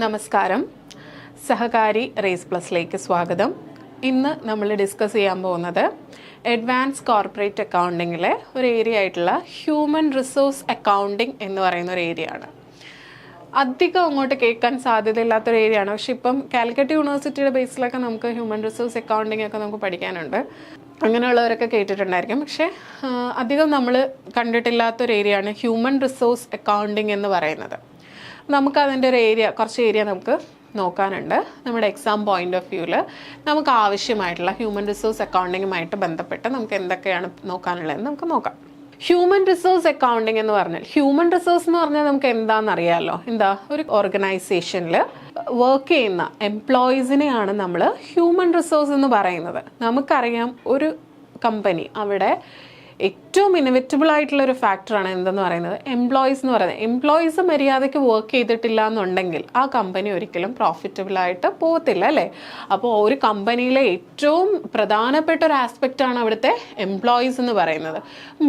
നമസ്കാരം. സഹകാരി റേസ് പ്ലസിലേക്ക് സ്വാഗതം. ഇന്ന് നമ്മൾ ഡിസ്കസ് ചെയ്യാൻ പോകുന്നത് അഡ്വാൻസ് കോർപ്പറേറ്റ് അക്കൗണ്ടിങ്ങിലെ ഒരു ഏരിയ ആയിട്ടുള്ള ഹ്യൂമൻ റിസോഴ്സ് അക്കൗണ്ടിങ് എന്ന് പറയുന്ന ഒരു ഏരിയ ആണ്. അധികം അങ്ങോട്ട് കേൾക്കാൻ സാധ്യതയില്ലാത്തൊരു ഏരിയ ആണ്. പക്ഷെ ഇപ്പം കാലിക്കറ്റ് യൂണിവേഴ്സിറ്റിയുടെ ബേസിലൊക്കെ നമുക്ക് ഹ്യൂമൻ റിസോഴ്സ് അക്കൗണ്ടിങ് ഒക്കെ നമുക്ക് പഠിക്കാനുണ്ട്. അങ്ങനെയുള്ളവരൊക്കെ കേട്ടിട്ടുണ്ടായിരിക്കും. പക്ഷേ അധികം നമ്മൾ കണ്ടിട്ടില്ലാത്തൊരു ഏരിയ ആണ് ഹ്യൂമൻ റിസോഴ്സ് അക്കൗണ്ടിങ് എന്ന് പറയുന്നത്. നമുക്കതിൻ്റെ ഒരു കുറച്ച് ഏരിയ നമുക്ക് നോക്കാനുണ്ട്. നമ്മുടെ എക്സാം പോയിന്റ് ഓഫ് വ്യൂവിൽ നമുക്ക് ആവശ്യമായിട്ടുള്ള ഹ്യൂമൻ റിസോഴ്സ് അക്കൗണ്ടിങ്ങുമായിട്ട് ബന്ധപ്പെട്ട് നമുക്ക് എന്തൊക്കെയാണ് നോക്കാനുള്ളതെന്ന് നമുക്ക് നോക്കാം. ഹ്യൂമൻ റിസോഴ്സ് അക്കൗണ്ടിങ് എന്ന് പറഞ്ഞാൽ, ഹ്യൂമൻ റിസോഴ്സ് എന്ന് പറഞ്ഞാൽ നമുക്ക് എന്താണെന്ന് അറിയാമല്ലോ. ഒരു ഓർഗനൈസേഷനിൽ വർക്ക് ചെയ്യുന്ന എംപ്ലോയീസിനെയാണ് നമ്മൾ ഹ്യൂമൻ റിസോഴ്സ് എന്ന് പറയുന്നത്. നമുക്കറിയാം, ഒരു കമ്പനി അവിടെ ഏറ്റവും ഇന്നോവേറ്റബിൾ ആയിട്ടുള്ള ഒരു ഫാക്ടറാണ് എന്തെന്ന് പറയുന്നത് എംപ്ലോയീസ് എന്ന് പറയുന്നത്. എംപ്ലോയീസ് മര്യാദയ്ക്ക് വർക്ക് ചെയ്തിട്ടില്ല എന്നുണ്ടെങ്കിൽ ആ കമ്പനി ഒരിക്കലും പ്രോഫിറ്റബിൾ ആയിട്ട് പോകത്തില്ല, അല്ലേ? അപ്പോൾ ഒരു കമ്പനിയിലെ ഏറ്റവും പ്രധാനപ്പെട്ട ഒരു ആസ്പെക്റ്റാണ് അവിടുത്തെ എംപ്ലോയീസ് എന്ന് പറയുന്നത്.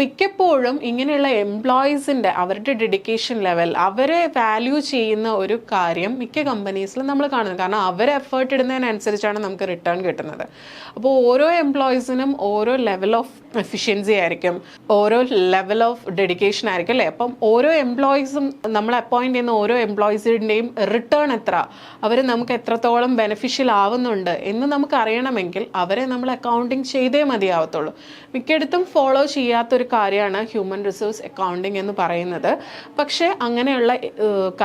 മിക്കപ്പോഴും ഇങ്ങനെയുള്ള എംപ്ലോയീസിൻ്റെ അവരുടെ ഡെഡിക്കേഷൻ ലെവൽ, അവരെ വാല്യൂ ചെയ്യുന്ന ഒരു കാര്യം മിക്ക കമ്പനീസിലും നമ്മൾ കാണുന്നത്. കാരണം അവർ എഫേർട്ട് ഇടുന്നതിനനുസരിച്ചാണ് നമുക്ക് റിട്ടേൺ കിട്ടുന്നത്. അപ്പോൾ ഓരോ എംപ്ലോയീസിനും ഓരോ ലെവൽ ഓഫ് എഫിഷ്യൻസി ആയിരിക്കും, ഓരോ ലെവൽ ഓഫ് ഡെഡിക്കേഷൻ ആയിരിക്കും, അല്ലേ? അപ്പം ഓരോ എംപ്ലോയീസും നമ്മൾ അപ്പോയിന്റ് ചെയ്യുന്ന ഓരോ എംപ്ലോയീസിൻ്റെയും റിട്ടേൺ എത്ര, അവർ നമുക്ക് എത്രത്തോളം ബെനിഫിഷ്യൽ ആവുന്നുണ്ട് എന്ന് നമുക്ക് അറിയണമെങ്കിൽ അവരെ നമ്മൾ അക്കൗണ്ടിങ് ചെയ്തേ മതിയാവത്തുള്ളൂ. മിക്കയിടത്തും ഫോളോ ചെയ്യാത്തൊരു കാര്യമാണ് ഹ്യൂമൻ റിസോഴ്സ് അക്കൗണ്ടിങ് എന്ന് പറയുന്നത്. പക്ഷേ അങ്ങനെയുള്ള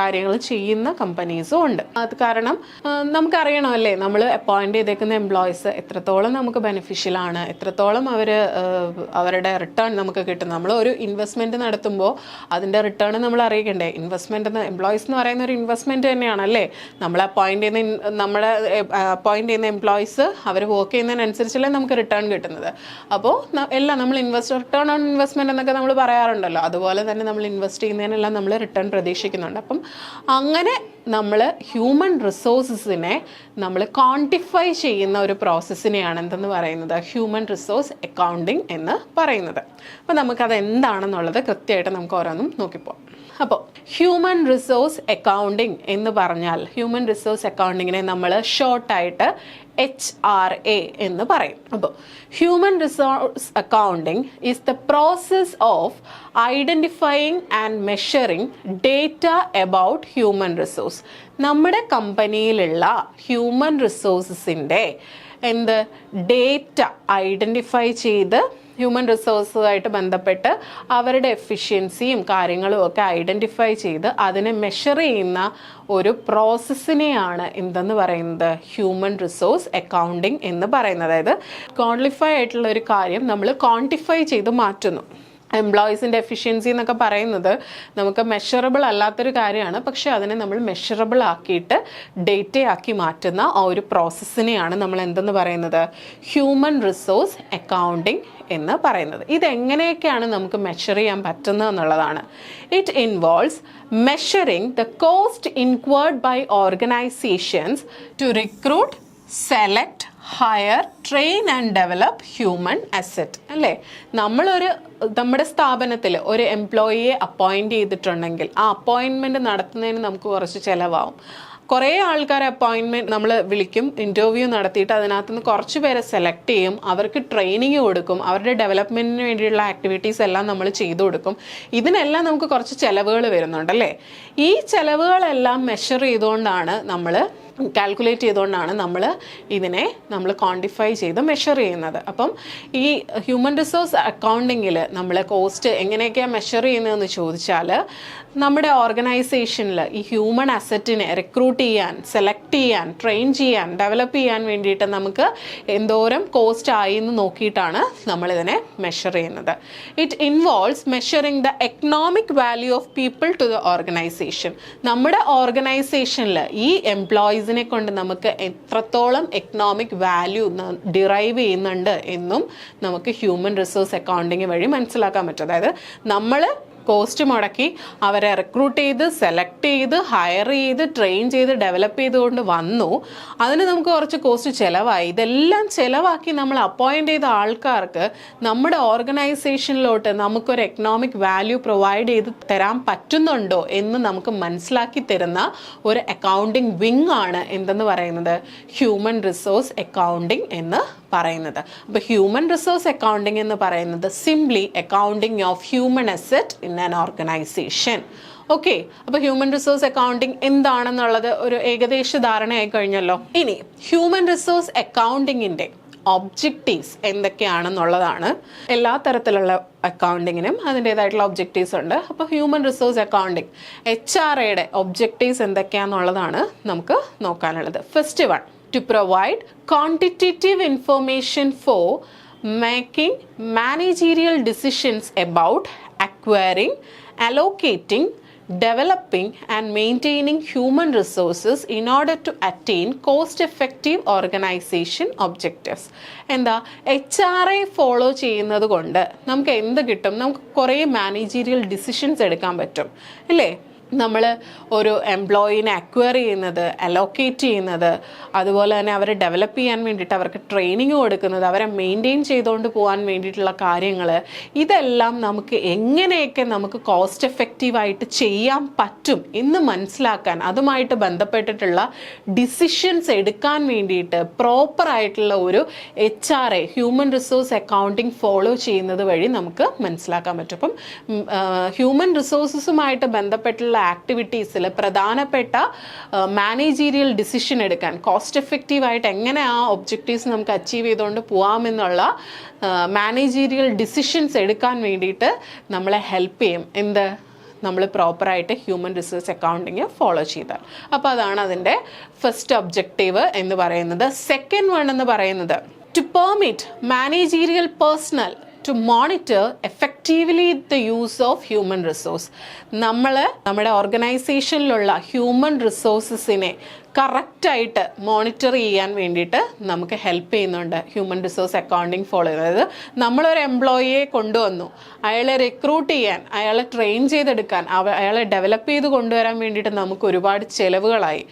കാര്യങ്ങൾ ചെയ്യുന്ന കമ്പനീസും ഉണ്ട്. അത് കാരണം നമുക്കറിയണമല്ലേ, നമ്മൾ അപ്പോയിന്റ് ചെയ്തേക്കുന്ന എംപ്ലോയീസ് എത്രത്തോളം നമുക്ക് ബെനിഫിഷ്യൽ ആണ്, എത്രത്തോളം അവരുടെ റിട്ടേൺ നമുക്ക് കിട്ടും. നമ്മൾ ഒരു ഇൻവെസ്റ്റ്മെന്റ് നടത്തുമ്പോൾ അതിന്റെ റിട്ടേൺ നമ്മൾ അറിയിക്കണ്ടേ? ഇൻവെസ്റ്റ്മെന്റ് എംപ്ലോയീസ് എന്ന് പറയുന്ന ഒരു ഇൻവെസ്റ്റ്മെന്റ് തന്നെയാണ്, അല്ലേ? നമ്മളെ അപ്പോയിന്റ് ചെയ്യുന്ന എംപ്ലോയീസ് അവർ വർക്ക് ചെയ്യുന്നതിനനുസരിച്ചല്ലേ നമുക്ക് റിട്ടേൺ കിട്ടുന്നത്. അപ്പോൾ എല്ലാം നമ്മൾ റിട്ടേൺ ഓൺ ഇൻവെസ്റ്റ്മെന്റ് എന്നൊക്കെ നമ്മൾ പറയാറുണ്ടല്ലോ. അതുപോലെ തന്നെ നമ്മൾ ഇൻവെസ്റ്റ് ചെയ്യുന്നതിനെല്ലാം നമ്മൾ റിട്ടേൺ പ്രതീക്ഷിക്കുന്നുണ്ട്. അപ്പം അങ്ങനെ നമ്മൾ ഹ്യൂമൻ റിസോഴ്സിനെ നമ്മൾ ക്വാണ്ടിഫൈ ചെയ്യുന്ന ഒരു പ്രോസസ്സിനെയാണ് എന്തെന്ന് പറയുന്നത് ഹ്യൂമൻ റിസോഴ്സ് അക്കൗണ്ടിങ് എന്ന് പറയുന്നത്. അപ്പോൾ നമുക്കത് എന്താണെന്നുള്ളത് കൃത്യമായിട്ട് നമുക്ക് ഓരോന്നും നോക്കിപ്പോകാം. അപ്പോൾ ഹ്യൂമൻ റിസോഴ്സ് അക്കൗണ്ടിങ് എന്ന് പറഞ്ഞാൽ, ഹ്യൂമൻ റിസോഴ്സ് അക്കൗണ്ടിങ്ങിനെ നമ്മൾ ഷോർട്ടായിട്ട് HRA എന്ന് പറയും. അപ്പോൾ human resource accounting is the process of identifying and measuring data about human resource. നമ്മുടെ കമ്പനിയിലുള്ള ഹ്യൂമൻ റിസോഴ്സിൻ്റെ ഡേറ്റ ഐഡൻറ്റിഫൈ ചെയ്ത് ഹ്യൂമൻ റിസോഴ്സുമായിട്ട് ബന്ധപ്പെട്ട് അവരുടെ എഫിഷ്യൻസിയും കാര്യങ്ങളും ഒക്കെ ഐഡൻറ്റിഫൈ ചെയ്ത് അതിനെ മെഷർ ചെയ്യുന്ന ഒരു പ്രോസസ്സിനെയാണ് എന്തെന്ന് പറയുന്നത് ഹ്യൂമൻ റിസോഴ്സ് അക്കൗണ്ടിങ് എന്ന് പറയുന്നത്. അതായത് ക്വാണ്ടിഫൈ ആയിട്ടുള്ള ഒരു കാര്യം നമ്മൾ ക്വാണ്ടിഫൈ ചെയ്ത് മാറ്റുന്നു. എംപ്ലോയീസിൻ്റെ എഫിഷ്യൻസി എന്നൊക്കെ പറയുന്നത് നമുക്ക് മെഷറബിൾ അല്ലാത്തൊരു കാര്യമാണ്. പക്ഷേ അതിനെ നമ്മൾ മെഷറബിൾ ആക്കിയിട്ട് ഡേറ്റയാക്കി മാറ്റുന്ന ആ ഒരു പ്രോസസ്സിനെയാണ് നമ്മൾ എന്തെന്ന് പറയുന്നത് ഹ്യൂമൻ റിസോഴ്സ് അക്കൗണ്ടിങ് എന്ന് പറയുന്നത്. ഇതെങ്ങനെയൊക്കെയാണ് നമുക്ക് മെഷർ ചെയ്യാൻ പറ്റുന്നത് എന്നുള്ളതാണ്. It involves measuring the cost incurred by organisations to recruit, select, hire, train and develop human asset, അല്ലേ? നമ്മുടെ സ്ഥാപനത്തിൽ ഒരു എംപ്ലോയിയെ അപ്പോയിൻറ്റ് ചെയ്തിട്ടുണ്ടെങ്കിൽ ആ അപ്പോയിൻമെൻറ്റ് നടത്തുന്നതിന് നമുക്ക് കുറച്ച് ചിലവാകും. കുറേ ആൾക്കാരെ അപ്പോയിൻമെൻറ്റ് നമ്മൾ വിളിക്കും, ഇൻ്റർവ്യൂ നടത്തിയിട്ട് അതിനകത്തുനിന്ന് കുറച്ച് പേരെ സെലക്ട് ചെയ്യും, അവർക്ക് ട്രെയിനിങ് കൊടുക്കും, അവരുടെ ഡെവലപ്മെൻറ്റിന് വേണ്ടിയുള്ള ആക്ടിവിറ്റീസ് എല്ലാം നമ്മൾ ചെയ്തു കൊടുക്കും. ഇതിനെല്ലാം നമുക്ക് കുറച്ച് ചിലവുകൾ വരുന്നുണ്ടല്ലേ? ഈ ചിലവുകളെല്ലാം മെഷർ ചെയ്തുകൊണ്ടാണ് കാൽക്കുലേറ്റ് ചെയ്തുകൊണ്ടാണ് ഇതിനെ നമ്മൾ ക്വാണ്ടിഫൈ ചെയ്ത് മെഷർ ചെയ്യുന്നത്. അപ്പം ഈ ഹ്യൂമൻ റിസോഴ്സ് അക്കൗണ്ടിങ്ങിൽ നമ്മൾ കോസ്റ്റ് എങ്ങനെയൊക്കെയാണ് മെഷർ ചെയ്യുന്നതെന്ന് ചോദിച്ചാൽ, നമ്മുടെ ഓർഗനൈസേഷനിൽ ഈ ഹ്യൂമൻ അസറ്റിനെ റിക്രൂട്ട് ചെയ്യാൻ, സെലക്ട് ചെയ്യാൻ, ട്രെയിൻ ചെയ്യാൻ, ഡെവലപ്പ് ചെയ്യാൻ വേണ്ടിയിട്ട് നമുക്ക് എന്തോരം കോസ്റ്റ് ആയി എന്ന് നോക്കിയിട്ടാണ് നമ്മളിതിനെ മെഷർ ചെയ്യുന്നത്. It involves measuring the economic value of people to the organisation. നമ്മുടെ ഓർഗനൈസേഷനിൽ ഈ എംപ്ലോയീസിനെ കൊണ്ട് നമുക്ക് എത്രത്തോളം എക്കണോമിക് വാല്യൂ ഡിറൈവ് ചെയ്യുന്നുണ്ട് എന്നും നമുക്ക് ഹ്യൂമൻ റിസോഴ്സ് അക്കൗണ്ടിങ് വഴി മനസ്സിലാക്കാൻ പറ്റും. അതായത് നമ്മൾ കോസ്റ്റ് മുടക്കി അവരെ റിക്രൂട്ട് ചെയ്ത് സെലക്ട് ചെയ്ത് ഹയർ ചെയ്ത് ട്രെയിൻ ചെയ്ത് ഡെവലപ്പ് ചെയ്തുകൊണ്ട് വന്നു. അതിന് നമുക്ക് കുറച്ച് കോസ്റ്റ് ചിലവായി. ഇതെല്ലാം ചിലവാക്കി നമ്മൾ അപ്പോയിന്റ് ചെയ്ത ആൾക്കാർക്ക് നമ്മുടെ ഓർഗനൈസേഷനിലോട്ട് നമുക്കൊരു എക്കണോമിക് വാല്യൂ പ്രൊവൈഡ് ചെയ്ത് തരാൻ പറ്റുന്നുണ്ടോ എന്ന് നമുക്ക് മനസ്സിലാക്കി തരുന്ന ഒരു അക്കൗണ്ടിങ് വിങ് ആണ് എന്തെന്ന് പറയുന്നത്, ഹ്യൂമൻ റിസോഴ്സ് അക്കൗണ്ടിങ് എന്ന് പറയുന്നത്. അപ്പോൾ ഹ്യൂമൻ റിസോഴ്സ് അക്കൗണ്ടിങ് എന്ന് പറയുന്നത് simply accounting of human asset in an organisation. Okay, അപ്പോൾ ഹ്യൂമൻ റിസോഴ്സ് അക്കൗണ്ടിങ് എന്താണെന്നുള്ളത് ഒരു ഏകദേശ ധാരണയായി കഴിഞ്ഞല്ലോ. ഇനി ഹ്യൂമൻ റിസോഴ്സ് അക്കൗണ്ടിങ്ങിൻ്റെ ഒബ്ജക്റ്റീവ്സ് എന്തൊക്കെയാണെന്നുള്ളതാണ്. എല്ലാ തരത്തിലുള്ള അക്കൗണ്ടിങ്ങിനും അതിൻ്റേതായിട്ടുള്ള ഒബ്ജക്റ്റീവ്സ് ഉണ്ട്. അപ്പോൾ ഹ്യൂമൻ റിസോഴ്സ് അക്കൗണ്ടിങ് HRAയുടെ ഒബ്ജക്റ്റീവ്സ് എന്തൊക്കെയാണെന്നുള്ളതാണ് നമുക്ക് നോക്കാനുള്ളത്. First one, to provide quantitative information for making managerial decisions about acquiring, allocating, developing and maintaining human resources in order to attain cost-effective organization objectives. എന്താ HRA ഫോളോ ചെയ്യുന്നത് കൊണ്ട് നമുക്ക് എന്ത് കിട്ടും? നമുക്ക് കുറേ മാനേജീരിയൽ ഡിസിഷൻസ് എടുക്കാൻ പറ്റും അല്ലേ? നമ്മൾ ഒരു എംപ്ലോയീനെ അക്വയർ ചെയ്യുന്നത്, അലോക്കേറ്റ് ചെയ്യുന്നത്, അതുപോലെ തന്നെ അവരെ ഡെവലപ്പ് ചെയ്യാൻ വേണ്ടിയിട്ട് അവർക്ക് ട്രെയിനിങ് കൊടുക്കുന്നത്, അവരെ മെയിൻറ്റെയിൻ ചെയ്തുകൊണ്ട് പോകാൻ വേണ്ടിയിട്ടുള്ള കാര്യങ്ങൾ, ഇതെല്ലാം നമുക്ക് എങ്ങനെയൊക്കെ നമുക്ക് കോസ്റ്റ് എഫക്റ്റീവായിട്ട് ചെയ്യാൻ പറ്റും എന്ന് മനസ്സിലാക്കാൻ, അതുമായിട്ട് ബന്ധപ്പെട്ടിട്ടുള്ള ഡിസിഷൻസ് എടുക്കാൻ വേണ്ടിയിട്ട് പ്രോപ്പറായിട്ടുള്ള ഒരു HRA human resource accounting follow ചെയ്യുന്നത് വഴി നമുക്ക് മനസ്സിലാക്കാൻ പറ്റും. അപ്പം ഹ്യൂമൻ റിസോഴ്സസുമായിട്ട് ബന്ധപ്പെട്ടുള്ള ആക്ടിവിറ്റീസിൽ പ്രധാനപ്പെട്ട മാനേജീരിയൽ ഡിസിഷൻ എടുക്കാൻ, കോസ്റ്റ് എഫക്റ്റീവായിട്ട് എങ്ങനെ ആ ഒബ്ജക്റ്റീവ്സ് നമുക്ക് അച്ചീവ് ചെയ്തുകൊണ്ട് പോകാമെന്നുള്ള മാനേജീരിയൽ ഡിസിഷൻസ് എടുക്കാൻ വേണ്ടിയിട്ട് നമ്മളെ ഹെൽപ്പ് ചെയ്യും. എന്ത്? നമ്മൾ പ്രോപ്പറായിട്ട് ഹ്യൂമൻ റിസോഴ്സ് അക്കൗണ്ടിങ് ഫോളോ ചെയ്താൽ. അപ്പോൾ അതാണ് അതിൻ്റെ ഫസ്റ്റ് ഒബ്ജക്റ്റീവ് എന്ന് പറയുന്നത്. സെക്കൻഡ് വൺ എന്ന് പറയുന്നത് to permit managerial personnel to monitor effectively the use of human resource. നമ്മുടെ ഓർഗനൈസേഷനിലുള്ള ഹ്യൂമൻ റിസോഴ്സസിനെ കറക്റ്റായിട്ട് മോണിറ്റർ ചെയ്യാൻ വേണ്ടിയിട്ട് നമുക്ക് ഹെൽപ്പ് ചെയ്യുന്നുണ്ട് ഹ്യൂമൻ റിസോഴ്സ് അക്കൗണ്ടിങ് ഫോളോ ചെയ്യുന്നത്. അതായത് നമ്മളൊരു എംപ്ലോയിയെ കൊണ്ടുവന്നു, അയാളെ റിക്രൂട്ട് ചെയ്യാൻ, അയാളെ ട്രെയിൻ ചെയ്തെടുക്കാൻ, അയാളെ ഡെവലപ്പ് ചെയ്ത് കൊണ്ടുവരാൻ വേണ്ടിയിട്ട് നമുക്ക് ഒരുപാട് ചിലവുകളായി.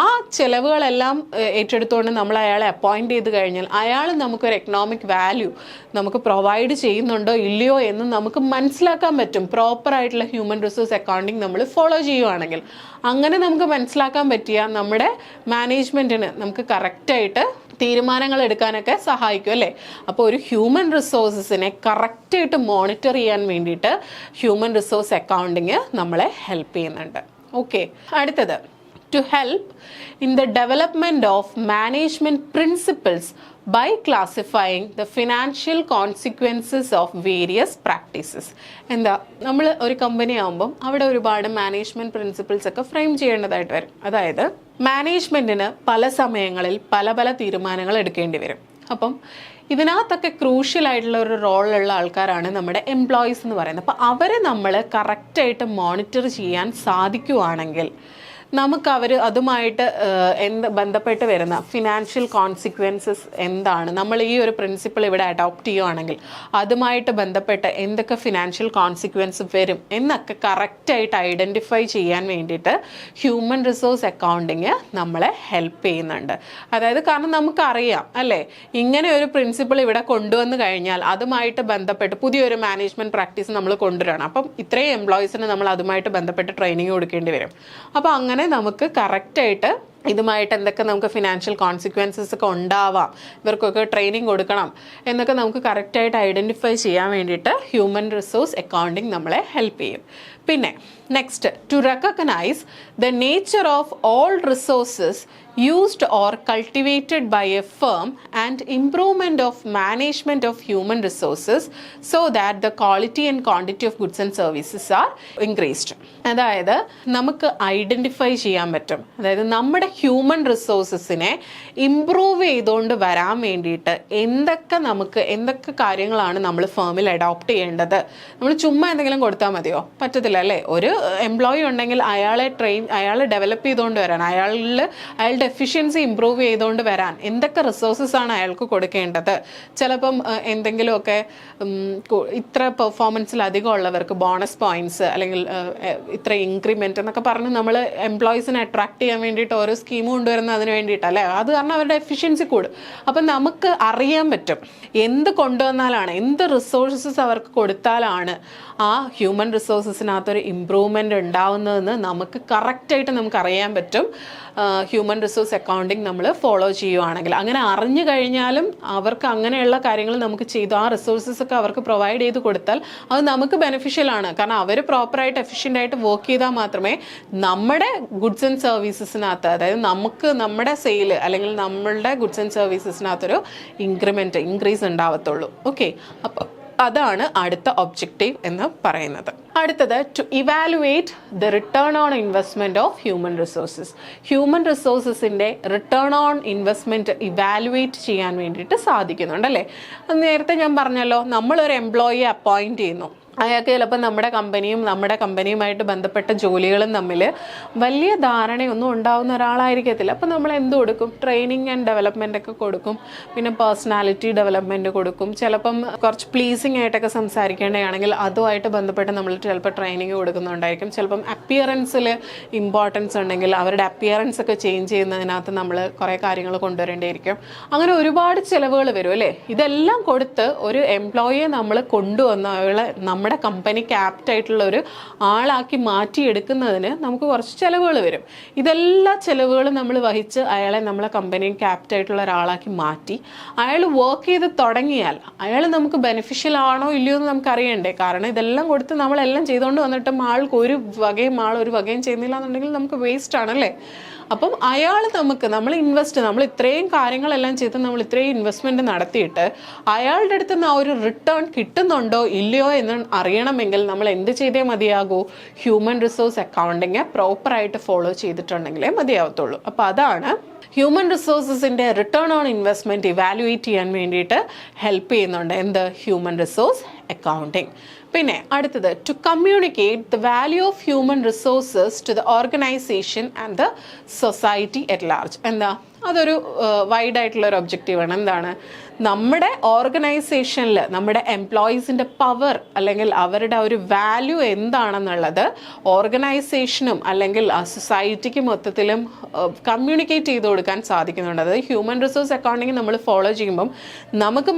ആ ചിലവുകളെല്ലാം ഏറ്റെടുത്തുകൊണ്ട് നമ്മൾ അയാളെ അപ്പോയിൻറ്റ് ചെയ്ത് കഴിഞ്ഞാൽ അയാൾ നമുക്കൊരു എക്കണോമിക് വാല്യൂ നമുക്ക് പ്രൊവൈഡ് ചെയ്യുന്നുണ്ടോ ഇല്ലയോ എന്ന് നമുക്ക് മനസ്സിലാക്കാൻ പറ്റും പ്രോപ്പറായിട്ടുള്ള ഹ്യൂമൻ റിസോഴ്സ് അക്കൗണ്ടിങ് നമ്മൾ ഫോളോ ചെയ്യുവാണെങ്കിൽ. അങ്ങനെ നമുക്ക് മനസ്സിലാക്കാൻ പറ്റിയ നമ്മുടെ മാനേജ്മെൻറ്റിന് നമുക്ക് കറക്റ്റായിട്ട് തീരുമാനങ്ങൾ എടുക്കാനൊക്കെ സഹായിക്കും അല്ലേ? അപ്പോൾ ഒരു ഹ്യൂമൻ റിസോഴ്സസിനെ കറക്റ്റായിട്ട് മോണിറ്റർ ചെയ്യാൻ വേണ്ടിയിട്ട് ഹ്യൂമൻ റിസോഴ്സ് അക്കൗണ്ടിങ് നമ്മളെ ഹെൽപ്പ് ചെയ്യുന്നുണ്ട്. ഓക്കെ, അടുത്തത് to help in the development of management principles by classifying the financial consequences of various practices. എന്താ, നമ്മൾ ഒരു കമ്പനി ആകുമ്പം അവിടെ ഒരുപാട് മാനേജ്മെൻറ്റ് പ്രിൻസിപ്പിൾസ് ഒക്കെ ഫ്രെയിം ചെയ്യേണ്ടതായിട്ട് വരും. അതായത് മാനേജ്മെൻറ്റിന് പല സമയങ്ങളിൽ പല പല തീരുമാനങ്ങൾ എടുക്കേണ്ടി വരും. അപ്പം ഇതിനകത്തൊക്കെ ക്രൂഷ്യലായിട്ടുള്ള ഒരു റോളിലുള്ള ആൾക്കാരാണ് നമ്മുടെ എംപ്ലോയീസ് എന്ന് പറയുന്നത്. അപ്പോൾ അവരെ നമ്മൾ കറക്റ്റായിട്ട് മോണിറ്റർ ചെയ്യാൻ സാധിക്കുവാണെങ്കിൽ നമുക്ക് അതുമായിട്ട് ബന്ധപ്പെട്ട് വരുന്ന ഫിനാൻഷ്യൽ കോൺസിക്വൻസസ് എന്താണ്, നമ്മൾ ഈ ഒരു പ്രിൻസിപ്പിൾ ഇവിടെ അഡോപ്റ്റ് ചെയ്യുകയാണെങ്കിൽ അതുമായിട്ട് ബന്ധപ്പെട്ട് എന്തൊക്കെ ഫിനാൻഷ്യൽ കോൺസിക്വൻസ് വരും എന്നൊക്കെ കറക്റ്റായിട്ട് ഐഡൻറ്റിഫൈ ചെയ്യാൻ വേണ്ടിയിട്ട് ഹ്യൂമൻ റിസോഴ്സ് അക്കൗണ്ടിങ് നമ്മളെ ഹെൽപ്പ് ചെയ്യുന്നുണ്ട്. അതായത് കാരണം നമുക്കറിയാം അല്ലേ, ഇങ്ങനെ ഒരു പ്രിൻസിപ്പിൾ ഇവിടെ കൊണ്ടുവന്ന് കഴിഞ്ഞാൽ അതുമായിട്ട് ബന്ധപ്പെട്ട് പുതിയൊരു മാനേജ്മെൻറ്റ് പ്രാക്ടീസ് നമ്മൾ കൊണ്ടുവരണം. അപ്പം ഇത്രയും എംപ്ലോയീസിന് നമ്മൾ അതുമായിട്ട് ബന്ധപ്പെട്ട് ട്രെയിനിങ് കൊടുക്കേണ്ടി വരും. അപ്പോൾ അങ്ങനെ നമുക്ക് കറക്റ്റായിട്ട് ഇതുമായിട്ട് എന്തൊക്കെ നമുക്ക് ഫിനാൻഷ്യൽ കോൺസിക്വൻസസ് ഒക്കെ ഉണ്ടാവാം, ഇവർക്കൊക്കെ ട്രെയിനിങ് കൊടുക്കണം എന്നൊക്കെ നമുക്ക് കറക്റ്റായിട്ട് ഐഡൻറ്റിഫൈ ചെയ്യാൻ വേണ്ടിയിട്ട് ഹ്യൂമൻ റിസോഴ്സ് അക്കൗണ്ടിങ് നമ്മളെ ഹെൽപ്പ് ചെയ്യും. പിന്നെ next, to recognise the nature of all resources used or cultivated by a firm and improvement of management of human resources so that the quality and quantity of goods and services are increased. അതായത് നമുക്ക് identify ചെയ്യാൻ പറ്റും, അതായത് നമ്മുടെ human റിസോഴ്സസിനെ improve ചെയ്തുകൊണ്ട് വരാൻ വേണ്ടിയിട്ട് എന്തൊക്കെ കാര്യങ്ങളാണ് നമ്മൾ ഫേമിൽ അഡോപ്റ്റ് ചെയ്യേണ്ടത്. നമ്മൾ ചുമ്മാ എന്തെങ്കിലും കൊടുത്താൽ മതിയോ? പറ്റത്തില്ല പറ്റില്ല അല്ലേ? ഒരു എംപ്ലോയി ഉണ്ടെങ്കിൽ അയാളെ ഡെവലപ്പ് ചെയ്തുകൊണ്ട് വരാൻ, അയാളുടെ എഫിഷ്യൻസി ഇമ്പ്രൂവ് ചെയ്തുകൊണ്ട് വരാൻ എന്തൊക്കെ റിസോഴ്സസ് ആണ് അയാൾക്ക് കൊടുക്കേണ്ടത്. ചിലപ്പം എന്തെങ്കിലുമൊക്കെ ഇത്ര പെർഫോമൻസിൽ അധികം ഉള്ളവർക്ക് ബോണസ് പോയിന്റ്സ് അല്ലെങ്കിൽ ഇത്ര ഇൻക്രിമെന്റ് എന്നൊക്കെ പറഞ്ഞ് നമ്മൾ എംപ്ലോയീസിനെ അട്രാക്ട് ചെയ്യാൻ വേണ്ടിയിട്ട് ഓരോ സ്കീമും കൊണ്ടുവരുന്നത് അതിന് വേണ്ടിയിട്ടല്ലേ. അത് കാരണം അവരുടെ എഫിഷ്യൻസി കൂടും. അപ്പം നമുക്ക് അറിയാൻ പറ്റും എന്ത് കൊണ്ടുവന്നാലാണ്, എന്ത് റിസോഴ്സസ് അവർക്ക് കൊടുത്താലാണ് ആ ഹ്യൂമൻ റിസോഴ്സസിനകത്തൊരു ഇമ്പ്രൂവ്മെൻ്റ് ഉണ്ടാവുന്നതെന്ന് നമുക്ക് കറക്റ്റായിട്ട് നമുക്ക് അറിയാൻ പറ്റും ഹ്യൂമൻ റിസോഴ്സ് അക്കൗണ്ടിങ് നമ്മൾ ഫോളോ ചെയ്യുവാണെങ്കിൽ. അങ്ങനെ അറിഞ്ഞു കഴിഞ്ഞാലും അവർക്ക് അങ്ങനെയുള്ള കാര്യങ്ങൾ നമുക്ക് ചെയ്തു ആ റിസോഴ്സസ് ഒക്കെ അവർക്ക് പ്രൊവൈഡ് ചെയ്ത് കൊടുത്താൽ അത് നമുക്ക് ബെനിഫിഷ്യൽ ആണ്. കാരണം അവർ പ്രോപ്പറായിട്ട് എഫിഷ്യൻ്റ് ആയിട്ട് വർക്ക് ചെയ്താൽ മാത്രമേ നമ്മുടെ ഗുഡ്സ് ആൻഡ് സർവീസസിനകത്ത്, അതായത് നമുക്ക് നമ്മുടെ സെയിൽ അല്ലെങ്കിൽ നമ്മളുടെ ഗുഡ്സ് ആൻഡ് സർവീസസിനകത്തൊരു ഇൻക്രീസ് ഉണ്ടാവത്തുള്ളൂ. ഓക്കെ, അപ്പോൾ അതാണ് അടുത്ത ഒബ്ജക്റ്റീവ് എന്ന് പറയുന്നത്. അടുത്തത് to evaluate the return on investment of human resources. Human റിസോഴ്സസിൻ്റെ റിട്ടേൺ ഓൺ ഇൻവെസ്റ്റ്മെൻറ്റ് ഇവാലുവേറ്റ് ചെയ്യാൻ വേണ്ടിയിട്ട് സാധിക്കുന്നുണ്ട് അല്ലേ? നേരത്തെ ഞാൻ പറഞ്ഞല്ലോ, നമ്മളൊരു എംപ്ലോയിയെ അപ്പോയിൻറ്റ് ചെയ്യുന്നു. അയാൾക്ക് ചിലപ്പോൾ നമ്മുടെ കമ്പനിയുമായിട്ട് ബന്ധപ്പെട്ട ജോലികളും തമ്മിൽ വലിയ ധാരണയൊന്നും ഉണ്ടാവുന്ന ഒരാളായിരിക്കത്തില്ല. അപ്പോൾ നമ്മൾ എന്ത് കൊടുക്കും? ട്രെയിനിങ് ആൻഡ് ഡെവലപ്മെൻ്റ് ഒക്കെ കൊടുക്കും. പിന്നെ പേഴ്സണാലിറ്റി ഡെവലപ്മെൻറ്റ് കൊടുക്കും. ചിലപ്പം കുറച്ച് പ്ലീസിങ് ആയിട്ടൊക്കെ സംസാരിക്കേണ്ടതാണെങ്കിൽ അതുമായിട്ട് ബന്ധപ്പെട്ട് നമ്മൾ ചിലപ്പോൾ ട്രെയിനിങ് കൊടുക്കുന്നുണ്ടായിരിക്കും. ചിലപ്പം അപ്പിയറൻസിൽ ഇമ്പോർട്ടൻസ് ഉണ്ടെങ്കിൽ അവരുടെ അപ്പിയറൻസ് ഒക്കെ ചേഞ്ച് ചെയ്യുന്നതിനകത്ത് നമ്മൾ കുറേ കാര്യങ്ങൾ കൊണ്ടുവരേണ്ടിയിരിക്കും. അങ്ങനെ ഒരുപാട് ചിലവുകൾ വരും അല്ലേ? ഇതെല്ലാം കൊടുത്ത് ഒരു എംപ്ലോയിയെ നമ്മൾ കൊണ്ടുവന്ന് അവളെ നമ്മുടെ കമ്പനിക്ക് ആപ്റ്റായിട്ടുള്ള ഒരു ആളാക്കി മാറ്റിയെടുക്കുന്നതിന് നമുക്ക് കുറച്ച് ചിലവുകൾ വരും. ഇതെല്ലാ ചിലവുകളും നമ്മൾ വഹിച്ച് അയാളെ നമ്മളെ കമ്പനിക്ക് ആപ്റ്റായിട്ടുള്ള ഒരാളാക്കി മാറ്റി അയാൾ വർക്ക് ചെയ്ത് തുടങ്ങിയാൽ അയാൾ നമുക്ക് ബെനിഫിഷ്യൽ ആണോ ഇല്ലയോ എന്ന് നമുക്ക് അറിയണ്ടേ? കാരണം ഇതെല്ലാം കൊടുത്ത് നമ്മളെല്ലാം ചെയ്തുകൊണ്ട് വന്നിട്ടും ആൾക്ക് ഒരു വകയും ചെയ്യുന്നില്ല എന്നുണ്ടെങ്കിൽ നമുക്ക് വേസ്റ്റ് ആണല്ലേ. അപ്പം അയാൾ നമ്മൾ ഇത്രയും കാര്യങ്ങളെല്ലാം ചെയ്ത് നമ്മൾ ഇത്രയും ഇൻവെസ്റ്റ്മെൻറ്റ് നടത്തിയിട്ട് അയാളുടെ അടുത്ത് നിന്ന് ആ ഒരു റിട്ടേൺ കിട്ടുന്നുണ്ടോ ഇല്ലയോ എന്ന് അറിയണമെങ്കിൽ നമ്മൾ എന്ത് ചെയ്തേ മതിയാകൂ? ഹ്യൂമൻ റിസോഴ്സ് അക്കൗണ്ടിങ് പ്രോപ്പറായിട്ട് ഫോളോ ചെയ്തിട്ടുണ്ടെങ്കിലേ മതിയാവത്തുള്ളൂ. അപ്പോൾ അതാണ് ഹ്യൂമൻ റിസോഴ്സസിൻ്റെ റിട്ടേൺ ഓൺ ഇൻവെസ്റ്റ്മെൻറ്റ് ഇവാലുവേറ്റ് ചെയ്യാൻ വേണ്ടിയിട്ട് ഹെൽപ്പ് ചെയ്യുന്നുണ്ട് എന്ത്? Human resource accounting. പിന്നെ അടുത്തത് to communicate the value of human resources to the organisation and the society at large. എന്താ? അതൊരു വൈഡായിട്ടുള്ള ഒരു ഒബ്ജക്റ്റീവാണ്. എന്താണ്? നമ്മുടെ ഓർഗനൈസേഷനിൽ നമ്മുടെ എംപ്ലോയീസിൻ്റെ പവർ അല്ലെങ്കിൽ അവരുടെ ഒരു വാല്യൂ എന്താണെന്നുള്ളത് ഓർഗനൈസേഷനും അല്ലെങ്കിൽ ആ സൊസൈറ്റിക്ക് മൊത്തത്തിലും കമ്മ്യൂണിക്കേറ്റ് ചെയ്ത് കൊടുക്കാൻ സാധിക്കുന്നുണ്ട്. അതായത് ഹ്യൂമൻ റിസോഴ്സ് അക്കൗണ്ടിങ് നമ്മൾ ഫോളോ ചെയ്യുമ്പം നമുക്ക്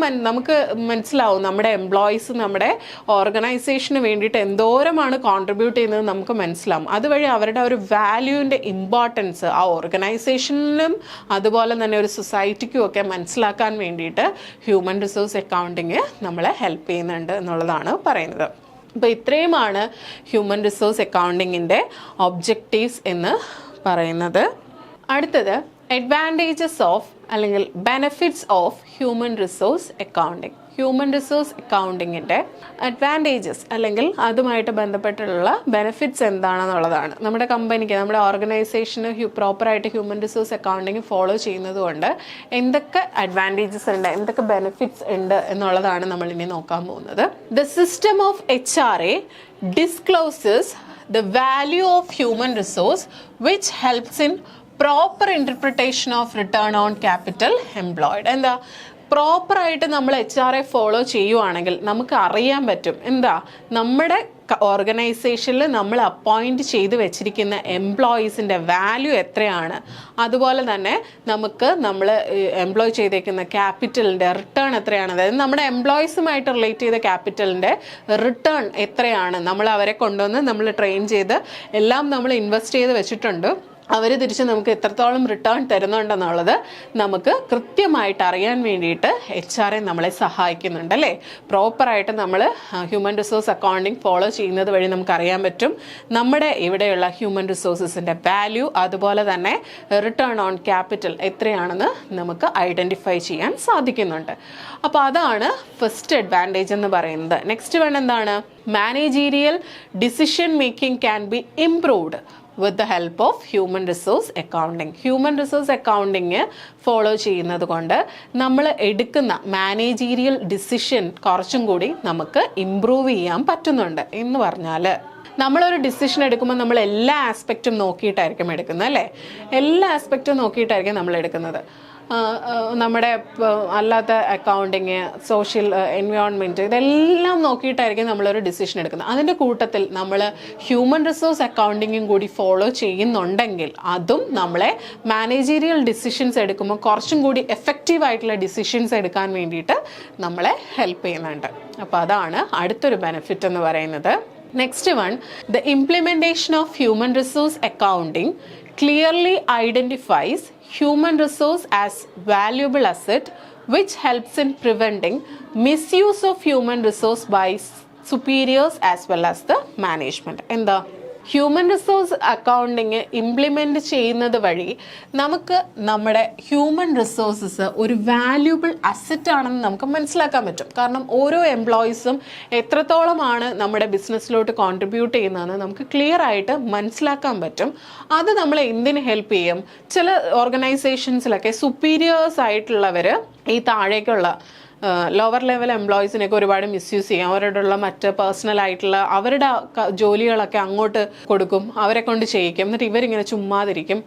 മനസ്സിലാവും നമ്മുടെ എംപ്ലോയീസ് നമ്മുടെ ഓർഗനൈസേഷന് വേണ്ടിയിട്ട് എന്തോരമാണ് കോൺട്രിബ്യൂട്ട് ചെയ്യുന്നത് നമുക്ക് മനസ്സിലാവും. അതുവഴി അവരുടെ ഒരു വാല്യൂവിൻ്റെ ഇമ്പോർട്ടൻസ് ആ ഓർഗനൈസേഷനിലും അതുപോലെ തന്നെ ഒരു സൊസൈറ്റിക്കും ഒക്കെ മനസ്സിലാക്കാൻ വേണ്ടിയിട്ട് ഹ്യൂമൻ റിസോഴ്സ് അക്കൗണ്ടിങ് നമ്മളെ ഹെൽപ്പ് ചെയ്യുന്നുണ്ട് എന്നുള്ളതാണ് പറയുന്നത്. അപ്പോൾ ഇത്രയുമാണ് ഹ്യൂമൻ റിസോഴ്സ് അക്കൗണ്ടിങ്ങിൻ്റെ ഒബ്ജക്റ്റീവ്സ് എന്ന് പറയുന്നത്. അടുത്തത് അഡ്വാൻറ്റേജസ് ഓഫ് അല്ലെങ്കിൽ benefits of human resource accounting. Human resource അക്കൗണ്ടിങ്ങിൻ്റെ അഡ്വാൻറ്റേജസ് അല്ലെങ്കിൽ അതുമായിട്ട് ബന്ധപ്പെട്ടുള്ള ബെനിഫിറ്റ്സ് എന്താണെന്നുള്ളതാണ്. നമ്മുടെ കമ്പനിക്ക് നമ്മുടെ ഓർഗനൈസേഷന് പ്രോപ്പറായിട്ട് ഹ്യൂമൻ റിസോഴ്സ് അക്കൗണ്ടിങ് ഫോളോ ചെയ്യുന്നത് കൊണ്ട് എന്തൊക്കെ അഡ്വാൻറ്റേജസ് ഉണ്ട്, എന്തൊക്കെ ബെനിഫിറ്റ്സ് ഉണ്ട് എന്നുള്ളതാണ് നമ്മൾ ഇനി നോക്കാൻ പോകുന്നത്. The system of HRA discloses the value of human resource which helps in proper interpretation of return on capital employed. എന്താ? പ്രോപ്പറായിട്ട് നമ്മൾ HRA ഫോളോ ചെയ്യുവാണെങ്കിൽ നമുക്ക് അറിയാൻ പറ്റും എന്താ നമ്മുടെ ഓർഗനൈസേഷനിൽ നമ്മൾ അപ്പോയിൻറ്റ് ചെയ്ത് വെച്ചിരിക്കുന്ന എംപ്ലോയീസിൻ്റെ വാല്യൂ എത്രയാണ്, അതുപോലെ തന്നെ നമുക്ക് നമ്മൾ എംപ്ലോയ് ചെയ്തേക്കുന്ന ക്യാപിറ്റലിൻ്റെ റിട്ടേൺ എത്രയാണ്, അതായത് നമ്മുടെ എംപ്ലോയീസുമായിട്ട് റിലേറ്റ് ചെയ്ത ക്യാപിറ്റലിൻ്റെ റിട്ടേൺ എത്രയാണ്, നമ്മൾ അവരെ കൊണ്ടുവന്ന് നമ്മൾ ട്രെയിൻ ചെയ്ത് എല്ലാം നമ്മൾ ഇൻവെസ്റ്റ് ചെയ്ത് വെച്ചിട്ടുണ്ട്, അവർ തിരിച്ച് നമുക്ക് എത്രത്തോളം റിട്ടേൺ തരുന്നുണ്ടെന്നുള്ളത് നമുക്ക് കൃത്യമായിട്ട് അറിയാൻ വേണ്ടിയിട്ട് HRA നമ്മളെ സഹായിക്കുന്നുണ്ട് അല്ലേ. പ്രോപ്പറായിട്ട് നമ്മൾ ഹ്യൂമൻ റിസോഴ്സ് അക്കൗണ്ടിങ് ഫോളോ ചെയ്യുന്നത് വഴി നമുക്ക് അറിയാൻ പറ്റും നമ്മുടെ ഇവിടെയുള്ള ഹ്യൂമൻ റിസോഴ്സസിൻ്റെ വാല്യൂ, അതുപോലെ തന്നെ റിട്ടേൺ ഓൺ ക്യാപിറ്റൽ എത്രയാണെന്ന് നമുക്ക് ഐഡൻറ്റിഫൈ ചെയ്യാൻ സാധിക്കുന്നുണ്ട്. അപ്പോൾ അതാണ് ഫസ്റ്റ് അഡ്വാൻറ്റേജ് എന്ന് പറയുന്നത്. നെക്സ്റ്റ് വൺ എന്താണ്? Managerial decision making can be improved with the help of human resource accounting. Human resource accounting follow ചെയ്യുന്നത് കൊണ്ട് നമ്മൾ എടുക്കുന്ന മാനേജീരിയൽ ഡിസിഷൻ കുറച്ചും കൂടി നമുക്ക് ഇംപ്രൂവ് ചെയ്യാൻ പറ്റുന്നുണ്ട്. എന്ന് പറഞ്ഞാൽ നമ്മളൊരു ഡിസിഷൻ എടുക്കുമ്പോൾ നമ്മൾ എല്ലാ ആസ്പെക്റ്റും നോക്കിയിട്ടായിരിക്കും എടുക്കുന്നത് അല്ലേ? എല്ലാ ആസ്പെക്റ്റും നോക്കിയിട്ടായിരിക്കും നമ്മൾ എടുക്കുന്നത്. നമ്മുടെ അല്ലാത്ത അക്കൗണ്ടിങ്, സോഷ്യൽ എൻവയോൺമെൻറ്റ്, ഇതെല്ലാം നോക്കിയിട്ടായിരിക്കും നമ്മളൊരു ഡിസിഷൻ എടുക്കുന്നത്. അതിൻ്റെ കൂട്ടത്തിൽ നമ്മൾ ഹ്യൂമൻ റിസോഴ്സ് അക്കൗണ്ടിങ്ങും കൂടി ഫോളോ ചെയ്യുന്നുണ്ടെങ്കിൽ അതും നമ്മളെ മാനേജീരിയൽ ഡിസിഷൻസ് എടുക്കുമ്പോൾ കുറച്ചും കൂടി എഫക്റ്റീവ് ആയിട്ടുള്ള ഡിസിഷൻസ് എടുക്കാൻ വേണ്ടിയിട്ട് നമ്മളെ ഹെൽപ്പ് ചെയ്യുന്നുണ്ട്. അപ്പോൾ അതാണ് അടുത്തൊരു ബെനിഫിറ്റ് എന്ന് പറയുന്നത്. Next one, the implementation of human resource accounting clearly identifies human resource as valuable asset, which helps in preventing misuse of human resource by superiors as well as the management. എന്താ human resource accounting implement ചെയ്യുന്നത് വഴി നമുക്ക് നമ്മുടെ human resources ഒരു valuable asset ആണെന്ന് നമുക്ക് മനസ്സിലാക്കാൻ പറ്റും. കാരണം ഓരോ എംപ്ലോയീസും എത്രത്തോളമാണ് നമ്മുടെ ബിസിനസ്സിലോട്ട് കോൺട്രിബ്യൂട്ട് ചെയ്യുന്നതെന്ന് നമുക്ക് ക്ലിയർ ആയിട്ട് മനസ്സിലാക്കാൻ പറ്റും. അത് നമ്മളെ എന്തിന് ഹെൽപ്പ് ചെയ്യും? ചില ഓർഗനൈസേഷൻസിലൊക്കെ സുപ്പീരിയേഴ്സ് ആയിട്ടുള്ളവർ ഈ താഴേക്കുള്ള ലോവർ ലെവൽ എംപ്ലോയീസിനെയൊക്കെ ഒരുപാട് മിസ്യൂസ് ചെയ്യും. അവരോടുള്ള മറ്റ് പേഴ്സണൽ ആയിട്ടുള്ള അവരുടെ ജോലികളൊക്കെ അങ്ങോട്ട് കൊടുക്കും, അവരെ കൊണ്ട് ചെയ്യിക്കും, എന്നിട്ട് ഇവരിങ്ങനെ ചുമ്മാതിരിക്കും.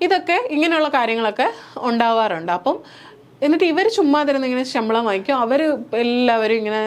ഇതൊക്കെ ഇങ്ങനെയുള്ള കാര്യങ്ങളൊക്കെ ഉണ്ടാവാറുണ്ട്. അപ്പം എന്നിട്ട് ഇവർ ചുമ്മാതിരുന്ന് ഇങ്ങനെ ശമ്പളം വാങ്ങിക്കും, അവർ എല്ലാവരും ഇങ്ങനെ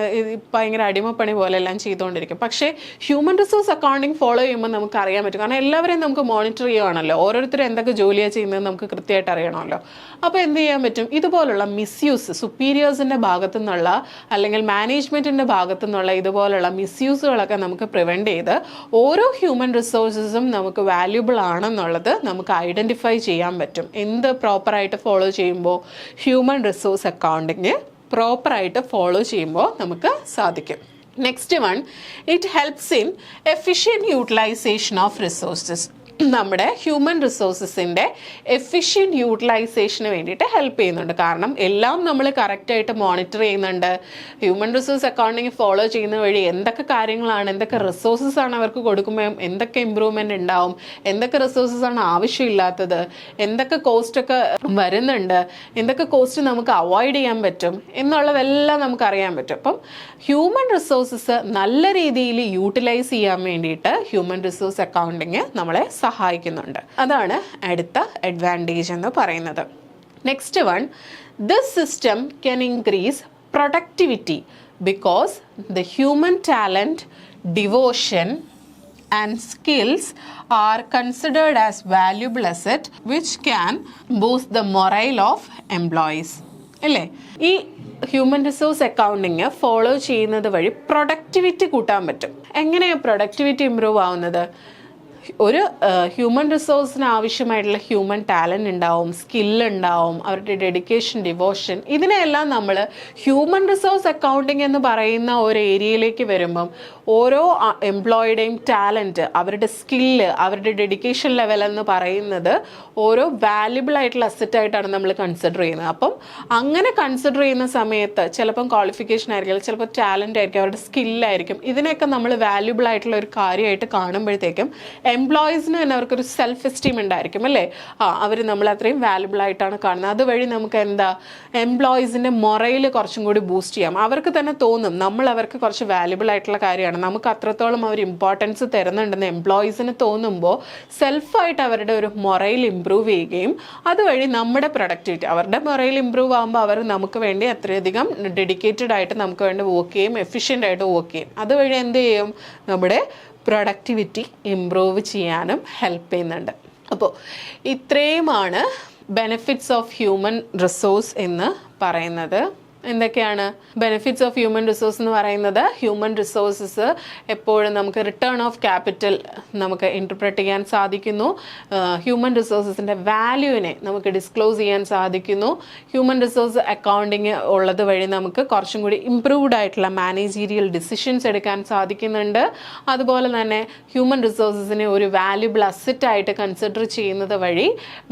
ഭയങ്കര അടിമപ്പണി പോലെ എല്ലാം ചെയ്തുകൊണ്ടിരിക്കും. പക്ഷേ ഹ്യൂമൻ റിസോഴ്സ് അക്കൗണ്ടിങ് ഫോളോ ചെയ്യുമ്പോൾ നമുക്ക് അറിയാൻ പറ്റും. കാരണം എല്ലാവരെയും നമുക്ക് മോണിറ്റർ ചെയ്യുവാണല്ലോ, ഓരോരുത്തരും എന്തൊക്കെ ജോലിയാണ് ചെയ്യുന്നത് നമുക്ക് കൃത്യമായിട്ട് അറിയണമല്ലോ. അപ്പോൾ എന്ത് ചെയ്യാൻ പറ്റും? ഇതുപോലുള്ള മിസ്യൂസ് സുപ്പീരിയേഴ്സിൻ്റെ ഭാഗത്തു നിന്നുള്ള അല്ലെങ്കിൽ മാനേജ്മെൻറ്റിൻ്റെ ഭാഗത്തു നിന്നുള്ള ഇതുപോലുള്ള മിസ്യൂസുകളൊക്കെ നമുക്ക് പ്രിവെൻറ്റ് ചെയ്ത് ഓരോ ഹ്യൂമൻ റിസോഴ്സസും നമുക്ക് വാല്യൂബിൾ ആണെന്നുള്ളത് നമുക്ക് ഐഡൻറ്റിഫൈ ചെയ്യാൻ പറ്റും. എന്ത് പ്രോപ്പറായിട്ട് ഫോളോ ചെയ്യുമ്പോൾ ഹ്യൂമൻ റിസോഴ്സ് അക്കൗണ്ടിങ് പ്രോപ്പറായിട്ട് ഫോളോ ചെയ്യുമ്പോൾ നമുക്ക് സാധിക്കും. Next one, it helps in efficient utilisation of resources. നമ്മുടെ ഹ്യൂമൻ റിസോഴ്സസിൻ്റെ എഫിഷ്യൻറ്റ് യൂട്ടിലൈസേഷന് വേണ്ടിയിട്ട് ഹെൽപ്പ് ചെയ്യുന്നുണ്ട്. കാരണം എല്ലാം നമ്മൾ കറക്റ്റായിട്ട് മോണിറ്റർ ചെയ്യുന്നുണ്ട്. ഹ്യൂമൻ റിസോഴ്സ് അക്കൗണ്ടിങ് ഫോളോ ചെയ്യുന്ന വഴി എന്തൊക്കെ കാര്യങ്ങളാണ്, എന്തൊക്കെ റിസോഴ്സസ് ആണ് അവർക്ക് കൊടുക്കുമ്പോൾ എന്തൊക്കെ ഇമ്പ്രൂവ്മെൻ്റ് ഉണ്ടാവും, എന്തൊക്കെ റിസോഴ്സസ് ആണ് ആവശ്യമില്ലാത്തത്, എന്തൊക്കെ കോസ്റ്റൊക്കെ വരുന്നുണ്ട്, എന്തൊക്കെ കോസ്റ്റ് നമുക്ക് അവോയ്ഡ് ചെയ്യാൻ പറ്റും എന്നുള്ളതെല്ലാം നമുക്ക് അറിയാൻ പറ്റും. അപ്പം ഹ്യൂമൻ റിസോഴ്സസ് നല്ല രീതിയിൽ യൂട്ടിലൈസ് ചെയ്യാൻ വേണ്ടിയിട്ട് ഹ്യൂമൻ റിസോഴ്സ് അക്കൗണ്ടിങ് നമ്മളെ സഹായിക്കുന്നുണ്ട്. അതാണ് അടുത്ത അഡ്വാൻറ്റേജ് എന്ന് പറയുന്നത്. Next one, this system can increase productivity because the human talent, devotion and skills are considered as valuable asset which can boost the morale of employees. അല്ലേ? ഈ ഹ്യൂമൻ റിസോഴ്സ് അക്കൗണ്ടിങ് ഫോളോ ചെയ്യുന്നത് വഴി productivity കൂട്ടാൻ പറ്റും. എങ്ങനെയാണ് productivity improve ആവുന്നത്? ഒരു human റിസോഴ്സിന് ആവശ്യമായിട്ടുള്ള ഹ്യൂമൻ ടാലൻറ്റ് ഉണ്ടാവും, സ്കില്ലുണ്ടാവും, അവരുടെ ഡെഡിക്കേഷൻ, ഡിവോഷൻ, ഇതിനെല്ലാം നമ്മൾ ഹ്യൂമൻ റിസോഴ്സ് അക്കൗണ്ടിങ് എന്ന് പറയുന്ന ഒരു ഏരിയയിലേക്ക് വരുമ്പം ഓരോ എംപ്ലോയിയുടെയും ടാലൻറ്റ്, അവരുടെ സ്കില്ല്, അവരുടെ ഡെഡിക്കേഷൻ ലെവൽ എന്ന് പറയുന്നത് ഓരോ വാല്യുബിൾ ആയിട്ടുള്ള അസറ്റായിട്ടാണ് നമ്മൾ കൺസിഡർ ചെയ്യുന്നത്. അപ്പം അങ്ങനെ കൺസിഡർ ചെയ്യുന്ന സമയത്ത് ചിലപ്പം ക്വാളിഫിക്കേഷൻ ആയിരിക്കും, ചിലപ്പോൾ ടാലൻ്റ് ആയിരിക്കും, അവരുടെ സ്കില്ലായിരിക്കും, ഇതിനെയൊക്കെ നമ്മൾ വാല്യുബിൾ ആയിട്ടുള്ള ഒരു കാര്യമായിട്ട് കാണുമ്പോഴത്തേക്കും എംപ്ലോയീസിന് തന്നെ അവർക്കൊരു സെൽഫ് എസ്റ്റീം ഉണ്ടായിരിക്കും അല്ലേ? അവർ നമ്മൾ അത്രയും വാല്യുബിൾ ആയിട്ടാണ് കാണുന്നത്. അതുവഴി നമുക്ക് എന്താ എംപ്ലോയീസിൻ്റെ മൊറയിൽ കുറച്ചും കൂടി ബൂസ്റ്റ് ചെയ്യാം. അവർക്ക് തന്നെ തോന്നും നമ്മൾ അവർക്ക് കുറച്ച് വാല്യുബിൾ ആയിട്ടുള്ള കാര്യമാണ്, നമുക്ക് അത്രത്തോളം അവർ ഇമ്പോർട്ടൻസ് തരുന്നുണ്ടെന്ന് എംപ്ലോയീസിന് തോന്നുമ്പോൾ സെൽഫായിട്ട് അവരുടെ ഒരു മൊറയിൽ ഇമ്പ്രൂവ് ചെയ്യുകയും അതുവഴി നമ്മുടെ പ്രൊഡക്ടിവിറ്റി, അവരുടെ മൊറയിൽ ഇമ്പ്രൂവ് ആകുമ്പോൾ അവർ നമുക്ക് വേണ്ടി അത്രയധികം ഡെഡിക്കേറ്റഡ് ആയിട്ട് നമുക്ക് വേണ്ടി വർക്ക് ചെയ്യും, എഫിഷ്യൻ്റ് ആയിട്ട് വർക്ക് ചെയ്യും. അതുവഴി എന്ത് ചെയ്യും? നമ്മുടെ പ്രൊഡക്ടിവിറ്റി ഇമ്പ്രൂവ് ചെയ്യാനും ഹെൽപ്പ് ചെയ്യുന്നുണ്ട്. അപ്പോൾ ഇത്രയുമാണ് ബെനിഫിറ്റ്സ് ഓഫ് ഹ്യൂമൻ റിസോഴ്സ് എന്ന് പറയുന്നത്. എന്തൊക്കെയാണ് ബെനിഫിറ്റ്സ് ഓഫ് ഹ്യൂമൻ റിസോഴ്സ് എന്ന് പറയുന്നത്? ഹ്യൂമൻ റിസോഴ്സസ് എപ്പോഴും നമുക്ക് റിട്ടേൺ ഓഫ് ക്യാപിറ്റൽ നമുക്ക് ഇൻ്റർപ്രറ്റ് ചെയ്യാൻ സാധിക്കുന്നു. ഹ്യൂമൻ റിസോഴ്സസിൻ്റെ വാല്യൂവിനെ നമുക്ക് ഡിസ്ക്ലോസ് ചെയ്യാൻ സാധിക്കുന്നു. ഹ്യൂമൻ റിസോഴ്സ് അക്കൗണ്ടിങ് ഉള്ളത് വഴി നമുക്ക് കുറച്ചും കൂടി ഇംപ്രൂവ്ഡ് ആയിട്ടുള്ള മാനേജീരിയൽ ഡിസിഷൻസ് എടുക്കാൻ സാധിക്കുന്നുണ്ട്. അതുപോലെ തന്നെ ഹ്യൂമൻ റിസോഴ്സസിനെ ഒരു വാല്യുബിൾ അസറ്റായിട്ട് കൺസിഡർ ചെയ്യുന്നത് വഴി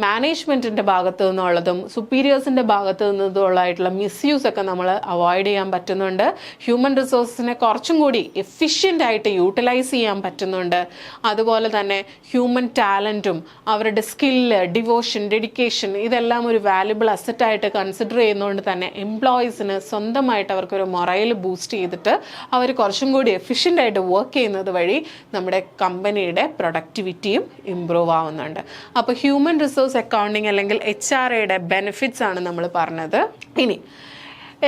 മാനേജ്മെൻറ്റിൻ്റെ ഭാഗത്തു നിന്നുള്ളതും സുപ്പീരിയേഴ്സിൻ്റെ ഭാഗത്തു നിന്നുള്ളതായിട്ടുള്ള മിസ്യൂസ് ഒക്കെ മിസ്റ്റേക്സുകളൊക്കെ നമ്മൾ അവോയ്ഡ് ചെയ്യാൻ പറ്റുന്നുണ്ട്. ഹ്യൂമൻ റിസോഴ്സിനെ കുറച്ചും കൂടി എഫിഷ്യൻ്റ് ആയിട്ട് യൂട്ടിലൈസ് ചെയ്യാൻ പറ്റുന്നുണ്ട്. അതുപോലെ തന്നെ ഹ്യൂമൻ ടാലൻറ്റും അവരുടെ സ്കില്ല്, ഡിവോഷൻ, ഡെഡിക്കേഷൻ ഇതെല്ലാം ഒരു വാല്യുബിൾ അസറ്റായിട്ട് കൺസിഡർ ചെയ്യുന്നതുകൊണ്ട് തന്നെ എംപ്ലോയീസിന് സ്വന്തമായിട്ട് അവർക്കൊരു മൊറൈൽ ബൂസ്റ്റ് ചെയ്തിട്ട് അവർ കുറച്ചും കൂടി എഫിഷ്യൻ്റ് ആയിട്ട് വർക്ക് ചെയ്യുന്നത് വഴി നമ്മുടെ കമ്പനിയുടെ പ്രൊഡക്ടിവിറ്റിയും ഇമ്പ്രൂവ് ആവുന്നുണ്ട്. അപ്പോൾ ഹ്യൂമൻ റിസോഴ്സ് അക്കൗണ്ടിങ് അല്ലെങ്കിൽ HRAയുടെ ബെനിഫിറ്റ്സ് ആണ് നമ്മൾ പറഞ്ഞത്. ഇനി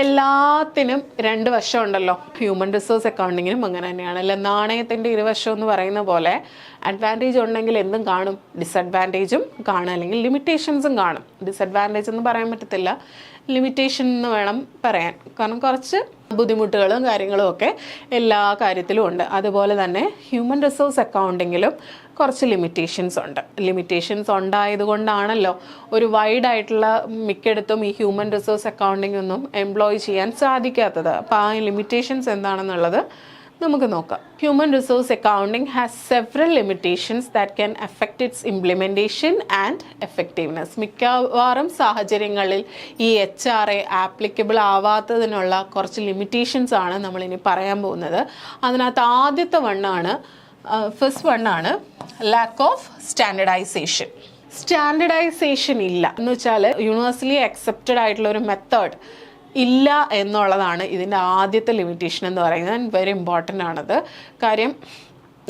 എല്ലാത്തിനും രണ്ട് വശം ഉണ്ടല്ലോ. ഹ്യൂമൻ റിസോഴ്സ് അക്കൗണ്ടിങ്ങിനും അങ്ങനെ തന്നെയാണ്. അല്ല, നാണയത്തിൻ്റെ ഇരുവശം എന്ന് പറയുന്ന പോലെ അഡ്വാൻറ്റേജ് ഉണ്ടെങ്കിൽ എന്തും കാണും, ഡിസഡ്വാൻറ്റേജും കാണും, അല്ലെങ്കിൽ ലിമിറ്റേഷൻസും കാണും. ഡിസഡ്വാൻറ്റേജ് എന്ന് പറയാൻ പറ്റത്തില്ല, ലിമിറ്റേഷൻ എന്ന് വേണം പറയാൻ. കാരണം കുറച്ച് ബുദ്ധിമുട്ടുകളും കാര്യങ്ങളും ഒക്കെ എല്ലാ കാര്യത്തിലും ഉണ്ട്. അതുപോലെ തന്നെ ഹ്യൂമൻ റിസോഴ്സ് അക്കൗണ്ടിങ്ങിലും കുറച്ച് ലിമിറ്റേഷൻസ് ഉണ്ട്. ലിമിറ്റേഷൻസ് ഉണ്ടായതുകൊണ്ടാണല്ലോ ഒരു വൈഡ് ആയിട്ടുള്ള മിക്കയിടത്തും ഈ ഹ്യൂമൻ റിസോഴ്സ് അക്കൗണ്ടിങ് ഒന്നും എംപ്ലോയ് ചെയ്യാൻ സാധിക്കാത്തത്. അപ്പോൾ ആ ലിമിറ്റേഷൻസ് എന്താണെന്നുള്ളത് നമുക്ക് നോക്കാം. Human resource accounting has several limitations that can affect it's implementation and effectiveness. മിക്കവാറും സാഹചര്യങ്ങളിൽ ഈ HRA ആപ്ലിക്കബിൾ ആവാത്തതിനുള്ള കുറച്ച് ലിമിറ്റേഷൻസ് ആണ് നമ്മളിനി പറയാൻ പോകുന്നത്. അതിനകത്ത് ആദ്യത്തെ ഫസ്റ്റ് വണ്ണാണ് ലാക്ക് ഓഫ് സ്റ്റാൻഡർഡൈസേഷൻ. സ്റ്റാൻഡർഡൈസേഷൻ ഇല്ല എന്ന് വെച്ചാൽ യൂണിവേഴ്സലി അക്സെപ്റ്റഡ് ആയിട്ടുള്ള ഒരു മെത്തേഡ് ഇല്ല എന്നുള്ളതാണ് ഇതിൻ്റെ ആദ്യത്തെ ലിമിറ്റേഷൻ എന്ന് പറയുന്നത്. വെരി ഇമ്പോർട്ടൻ്റ് ആണത്. കാര്യം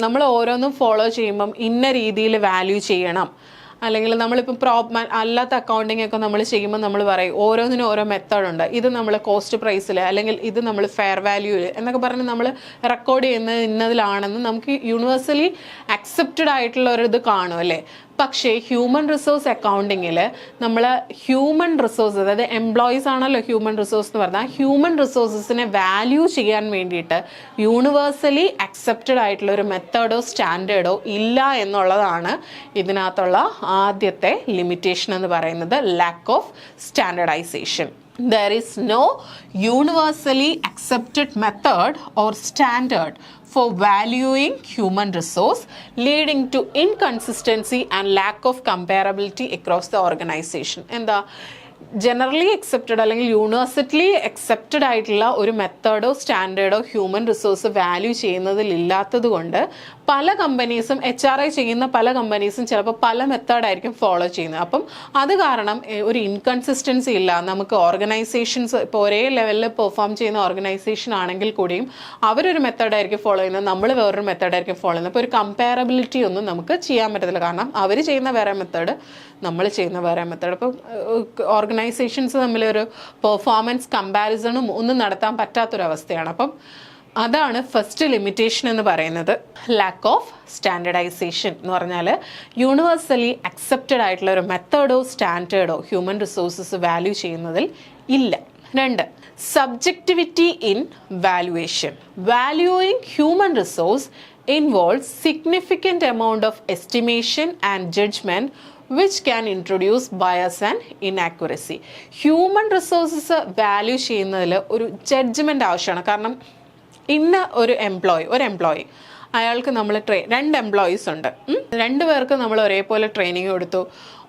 നമ്മൾ ഓരോന്നും ഫോളോ ചെയ്യുമ്പം ഇന്ന രീതിയിൽ വാല്യൂ ചെയ്യണം, അല്ലെങ്കിൽ നമ്മളിപ്പോൾ അല്ലാത്ത അക്കൗണ്ടിങ് ഒക്കെ നമ്മൾ ചെയ്യുമ്പോൾ നമ്മൾ പറയും ഓരോന്നിനും ഓരോ മെത്തേഡുണ്ട്. ഇത് നമ്മൾ കോസ്റ്റ് പ്രൈസിൽ, അല്ലെങ്കിൽ ഇത് നമ്മൾ ഫെയർ വാല്യൂവിൽ എന്നൊക്കെ പറഞ്ഞ് നമ്മൾ റെക്കോർഡ് ചെയ്യുന്നത് ഇന്നതിലാണെന്ന് നമുക്ക് യൂണിവേഴ്സലി അക്സെപ്റ്റഡ് ആയിട്ടുള്ള ഒരു ഇത് കാണും അല്ലേ. പക്ഷേ ഹ്യൂമൻ റിസോഴ്സ് അക്കൗണ്ടിങ്ങിൽ നമ്മൾ ഹ്യൂമൻ റിസോഴ്സ്, അതായത് എംപ്ലോയീസ് ആണല്ലോ ഹ്യൂമൻ റിസോഴ്സ് എന്ന് പറഞ്ഞാൽ, ഹ്യൂമൻ റിസോഴ്സസിനെ വാല്യൂ ചെയ്യാൻ വേണ്ടിയിട്ട് യൂണിവേഴ്സലി അക്സെപ്റ്റഡ് ആയിട്ടുള്ള ഒരു മെത്തേഡോ സ്റ്റാൻഡേർഡോ ഇല്ല എന്നുള്ളതാണ് ഇതിനകത്തുള്ള ആദ്യത്തെ ലിമിറ്റേഷൻ എന്ന് പറയുന്നത്, lack of standardisation. There is no universally accepted method or standard for valuing human resource, leading to inconsistency and lack of comparability across the organization. എന്താ ജനറലി അക്സെപ്റ്റഡ് അല്ലെങ്കിൽ യൂണിവേഴ്സലി അക്സെപ്റ്റഡ് ആയിട്ടുള്ള ഒരു മെത്തേഡോ സ്റ്റാൻഡേർഡോ ഹ്യൂമൻ റിസോഴ്സ് വാല്യൂ ചെയ്യുന്നതിൽ ഇല്ലാത്തത് കൊണ്ട് പല കമ്പനീസും HRA ചെയ്യുന്ന പല കമ്പനീസും ചിലപ്പോൾ പല മെത്തേഡായിരിക്കും ഫോളോ ചെയ്യുന്നത്. അപ്പം അത് കാരണം ഒരു ഇൻകൺസിസ്റ്റൻസി ഇല്ല. നമുക്ക് ഓർഗനൈസേഷൻസ് ഇപ്പോൾ ഒരേ ലെവലിൽ പെർഫോം ചെയ്യുന്ന ഓർഗനൈസേഷൻ ആണെങ്കിൽ കൂടിയും അവരൊരു മെത്തേഡായിരിക്കും ഫോളോ ചെയ്യുന്നത്, നമ്മൾ വേറൊരു മെത്തേഡായിരിക്കും ഫോളോ ചെയ്യുന്നത്. അപ്പോൾ ഒരു കമ്പാരബിലിറ്റി ഒന്നും നമുക്ക് ചെയ്യാൻ പറ്റത്തില്ല. കാരണം അവർ ചെയ്യുന്ന വേറെ മെത്തേഡ്, നമ്മൾ ചെയ്യുന്ന വേറെ മെത്തേഡ്. അപ്പോൾ ഓർഗനൈസേഷൻസ് തമ്മിലൊരു പെർഫോമൻസ് കമ്പാരിസണും ഒന്നും നടത്താൻ പറ്റാത്തൊരവസ്ഥയാണ്. അപ്പം അതാണ് ഫസ്റ്റ് ലിമിറ്റേഷൻ എന്ന് പറയുന്നത്, ലാക്ക് ഓഫ് സ്റ്റാൻഡർഡൈസേഷൻ എന്ന് പറഞ്ഞാൽ യൂണിവേഴ്സലി അക്സെപ്റ്റഡ് ആയിട്ടുള്ള ഒരു മെത്തേഡോ സ്റ്റാൻഡേർഡോ ഹ്യൂമൻ റിസോഴ്സസ് വാല്യൂ ചെയ്യുന്നതിൽ ഇല്ല. 2, subjectivity in valuation. Valuing human resource involves significant amount of estimation and judgment which can introduce bias and inaccuracy. Human resources value ചെയ്യുന്നതിൽ ഒരു ജഡ്ജ്മെൻറ്റ് ആവശ്യമാണ്. കാരണം ഇന്ന ഒരു എംപ്ലോയി അയാൾക്ക് നമ്മൾ 2 എംപ്ലോയീസ് ഉണ്ട്, 2 പേർക്ക് നമ്മൾ ഒരേപോലെ ട്രെയിനിങ് കൊടുത്തു,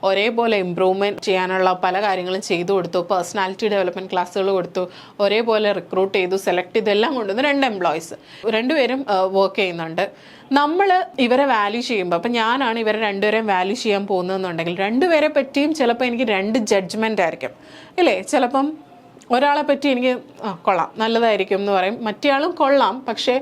ഒരേപോലെ ഇമ്പ്രൂവ്മെൻറ്റ് ചെയ്യാനുള്ള പല കാര്യങ്ങളും ചെയ്തു കൊടുത്തു, പേഴ്സണാലിറ്റി ഡെവലപ്മെൻറ്റ് ക്ലാസ്സുകൾ കൊടുത്തു, ഒരേപോലെ റിക്രൂട്ട് ചെയ്തു, സെലക്ട് ചെയ്തു, എല്ലാം കൊണ്ടുവന്ന് 2 എംപ്ലോയീസ്, 2 പേരും വർക്ക് ചെയ്യുന്നുണ്ട്. നമ്മൾ ഇവരെ വാല്യൂ ചെയ്യുമ്പോൾ, അപ്പം ഞാനാണ് ഇവരെ 2 പേരെയും വാല്യൂ ചെയ്യാൻ പോകുന്നതെന്നുണ്ടെങ്കിൽ 2 പേരെ പറ്റിയും ചിലപ്പോൾ എനിക്ക് 2 ജഡ്ജ്മെൻ്റ് ആയിരിക്കും അല്ലേ. ചിലപ്പം ഒരാളെ പറ്റി എനിക്ക് കൊള്ളാം, നല്ലതായിരിക്കും എന്ന് പറയും, മറ്റേയാളും കൊള്ളാം, പക്ഷേ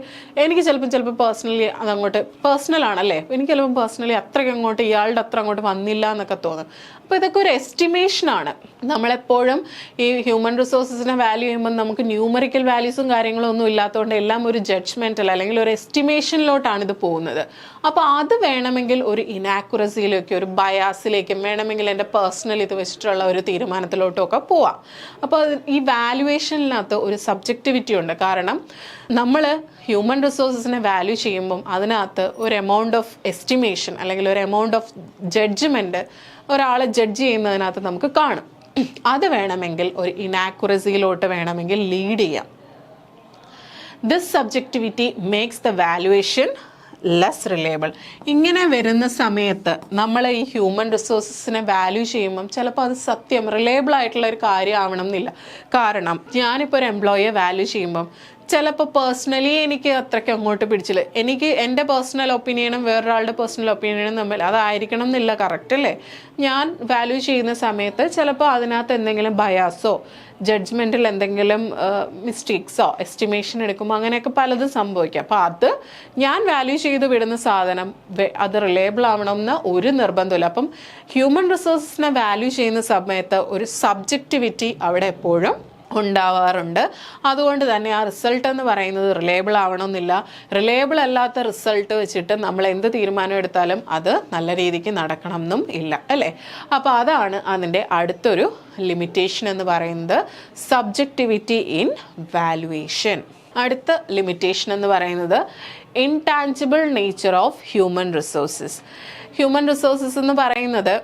എനിക്ക് ചിലപ്പോൾ പേഴ്സണലി അതങ്ങോട്ട് പേഴ്സണലാണല്ലേ, എനിക്ക് ചിലപ്പോൾ പേഴ്സണലി അത്രയ്ക്ക് അങ്ങോട്ട് ഇയാളുടെ അത്ര അങ്ങോട്ട് വന്നില്ല എന്നൊക്കെ തോന്നും. അപ്പോൾ ഇതൊക്കെ ഒരു എസ്റ്റിമേഷനാണ്. നമ്മളെപ്പോഴും ഈ ഹ്യൂമൻ റിസോഴ്സസിനെ വാല്യൂ ചെയ്യുമ്പോൾ നമുക്ക് ന്യൂമറിക്കൽ വാല്യൂസും കാര്യങ്ങളും ഒന്നും ഇല്ലാത്തതുകൊണ്ട് എല്ലാം ഒരു ജഡ്ജ്മെൻറ്റൽ അല്ലെങ്കിൽ ഒരു എസ്റ്റിമേഷനിലോട്ടാണ് ഇത് പോകുന്നത്. അപ്പോൾ അത് വേണമെങ്കിൽ ഒരു ഇനാക്യുറസിയിലേക്കും ഒരു ബയാസിലേക്കും വേണമെങ്കിൽ എൻ്റെ പേഴ്സണൽ ഇത് വെച്ചിട്ടുള്ള ഒരു തീരുമാനത്തിലോട്ടും ഒക്കെ പോവാം. അപ്പോൾ ഈ വാല്യുവേഷനിനകത്ത് ഒരു സബ്ജക്റ്റിവിറ്റി ഉണ്ട്. കാരണം നമ്മൾ ഹ്യൂമൻ റിസോഴ്സസിനെ വാല്യൂ ചെയ്യുമ്പം അതിനകത്ത് ഒരു എമൗണ്ട് ഓഫ് എസ്റ്റിമേഷൻ അല്ലെങ്കിൽ ഒരു എമൗണ്ട് ഓഫ് ജഡ്ജ്മെൻറ്റ് ഒരാളെ ജഡ്ജ് ചെയ്യുന്നതിനകത്ത് നമുക്ക് കാണും. അത് വേണമെങ്കിൽ ഒരു ഇനാക്യുറസിയിലോട്ട് വേണമെങ്കിൽ ലീഡ് ചെയ്യാം. This subjectivity makes the valuation less reliable. ഇങ്ങനെ വരുന്ന സമയത്ത് നമ്മൾ ഈ ഹ്യൂമൻ റിസോഴ്സസിനെ വാല്യൂ ചെയ്യുമ്പം ചിലപ്പോൾ അത് സത്യം റിലയബിൾ ആയിട്ടുള്ള ഒരു കാര്യം ആവണം എന്നില്ല. കാരണം ഞാനിപ്പോൾ ഒരു എംപ്ലോയിയെ വാല്യൂ ചെയ്യുമ്പം ചിലപ്പോൾ പേഴ്സണലി എനിക്ക് അത്രയ്ക്ക് അങ്ങോട്ട് പിടിച്ചില്ല. എനിക്ക് എൻ്റെ പേഴ്സണൽ ഒപ്പീനിയനും വേറൊരാളുടെ പേഴ്സണൽ ഒപ്പീനിയനും തമ്മിൽ അതായിരിക്കണം എന്നില്ല, കറക്റ്റ് അല്ലേ? ഞാൻ വാല്യൂ ചെയ്യുന്ന സമയത്ത് ചിലപ്പോൾ അതിനകത്ത് എന്തെങ്കിലും ബയാസോ ജഡ്ജ്മെൻറ്റിൽ എന്തെങ്കിലും മിസ്റ്റേക്സോ എസ്റ്റിമേഷൻ എടുക്കുമ്പോൾ അങ്ങനെയൊക്കെ പലതും സംഭവിക്കാം. അപ്പോൾ അത് ഞാൻ വാല്യൂ ചെയ്ത് വിടുന്ന സാധനം അത് റിലയബിൾ ആവണമെന്ന് ഒരു നിർബന്ധമില്ല. അപ്പം ഹ്യൂമൻ റിസോഴ്സസിനെ വാല്യൂ ചെയ്യുന്ന സമയത്ത് ഒരു സബ്ജക്റ്റിവിറ്റി അവിടെ എപ്പോഴും ഉണ്ടാവാറുണ്ട്. അതുകൊണ്ട് തന്നെ ആ റിസൾട്ട് എന്ന് പറയുന്നത് റിലയബിൾ ആവണമെന്നില്ല. റിലയബിൾ അല്ലാത്ത റിസൾട്ട് വെച്ചിട്ട് നമ്മൾ എന്ത് തീരുമാനം എടുത്താലും അത് നല്ല രീതിക്ക് നടക്കണം എന്നും ഇല്ല, അല്ലേ? അപ്പോൾ അതാണ് അതിൻ്റെ അടുത്തൊരു ലിമിറ്റേഷൻ എന്ന് പറയുന്നത്, സബ്ജക്റ്റിവിറ്റി ഇൻ വാല്യുവേഷൻ. അടുത്ത ലിമിറ്റേഷൻ എന്ന് പറയുന്നത് intangible nature of human resources. Human resources എന്ന് പറയുന്നത്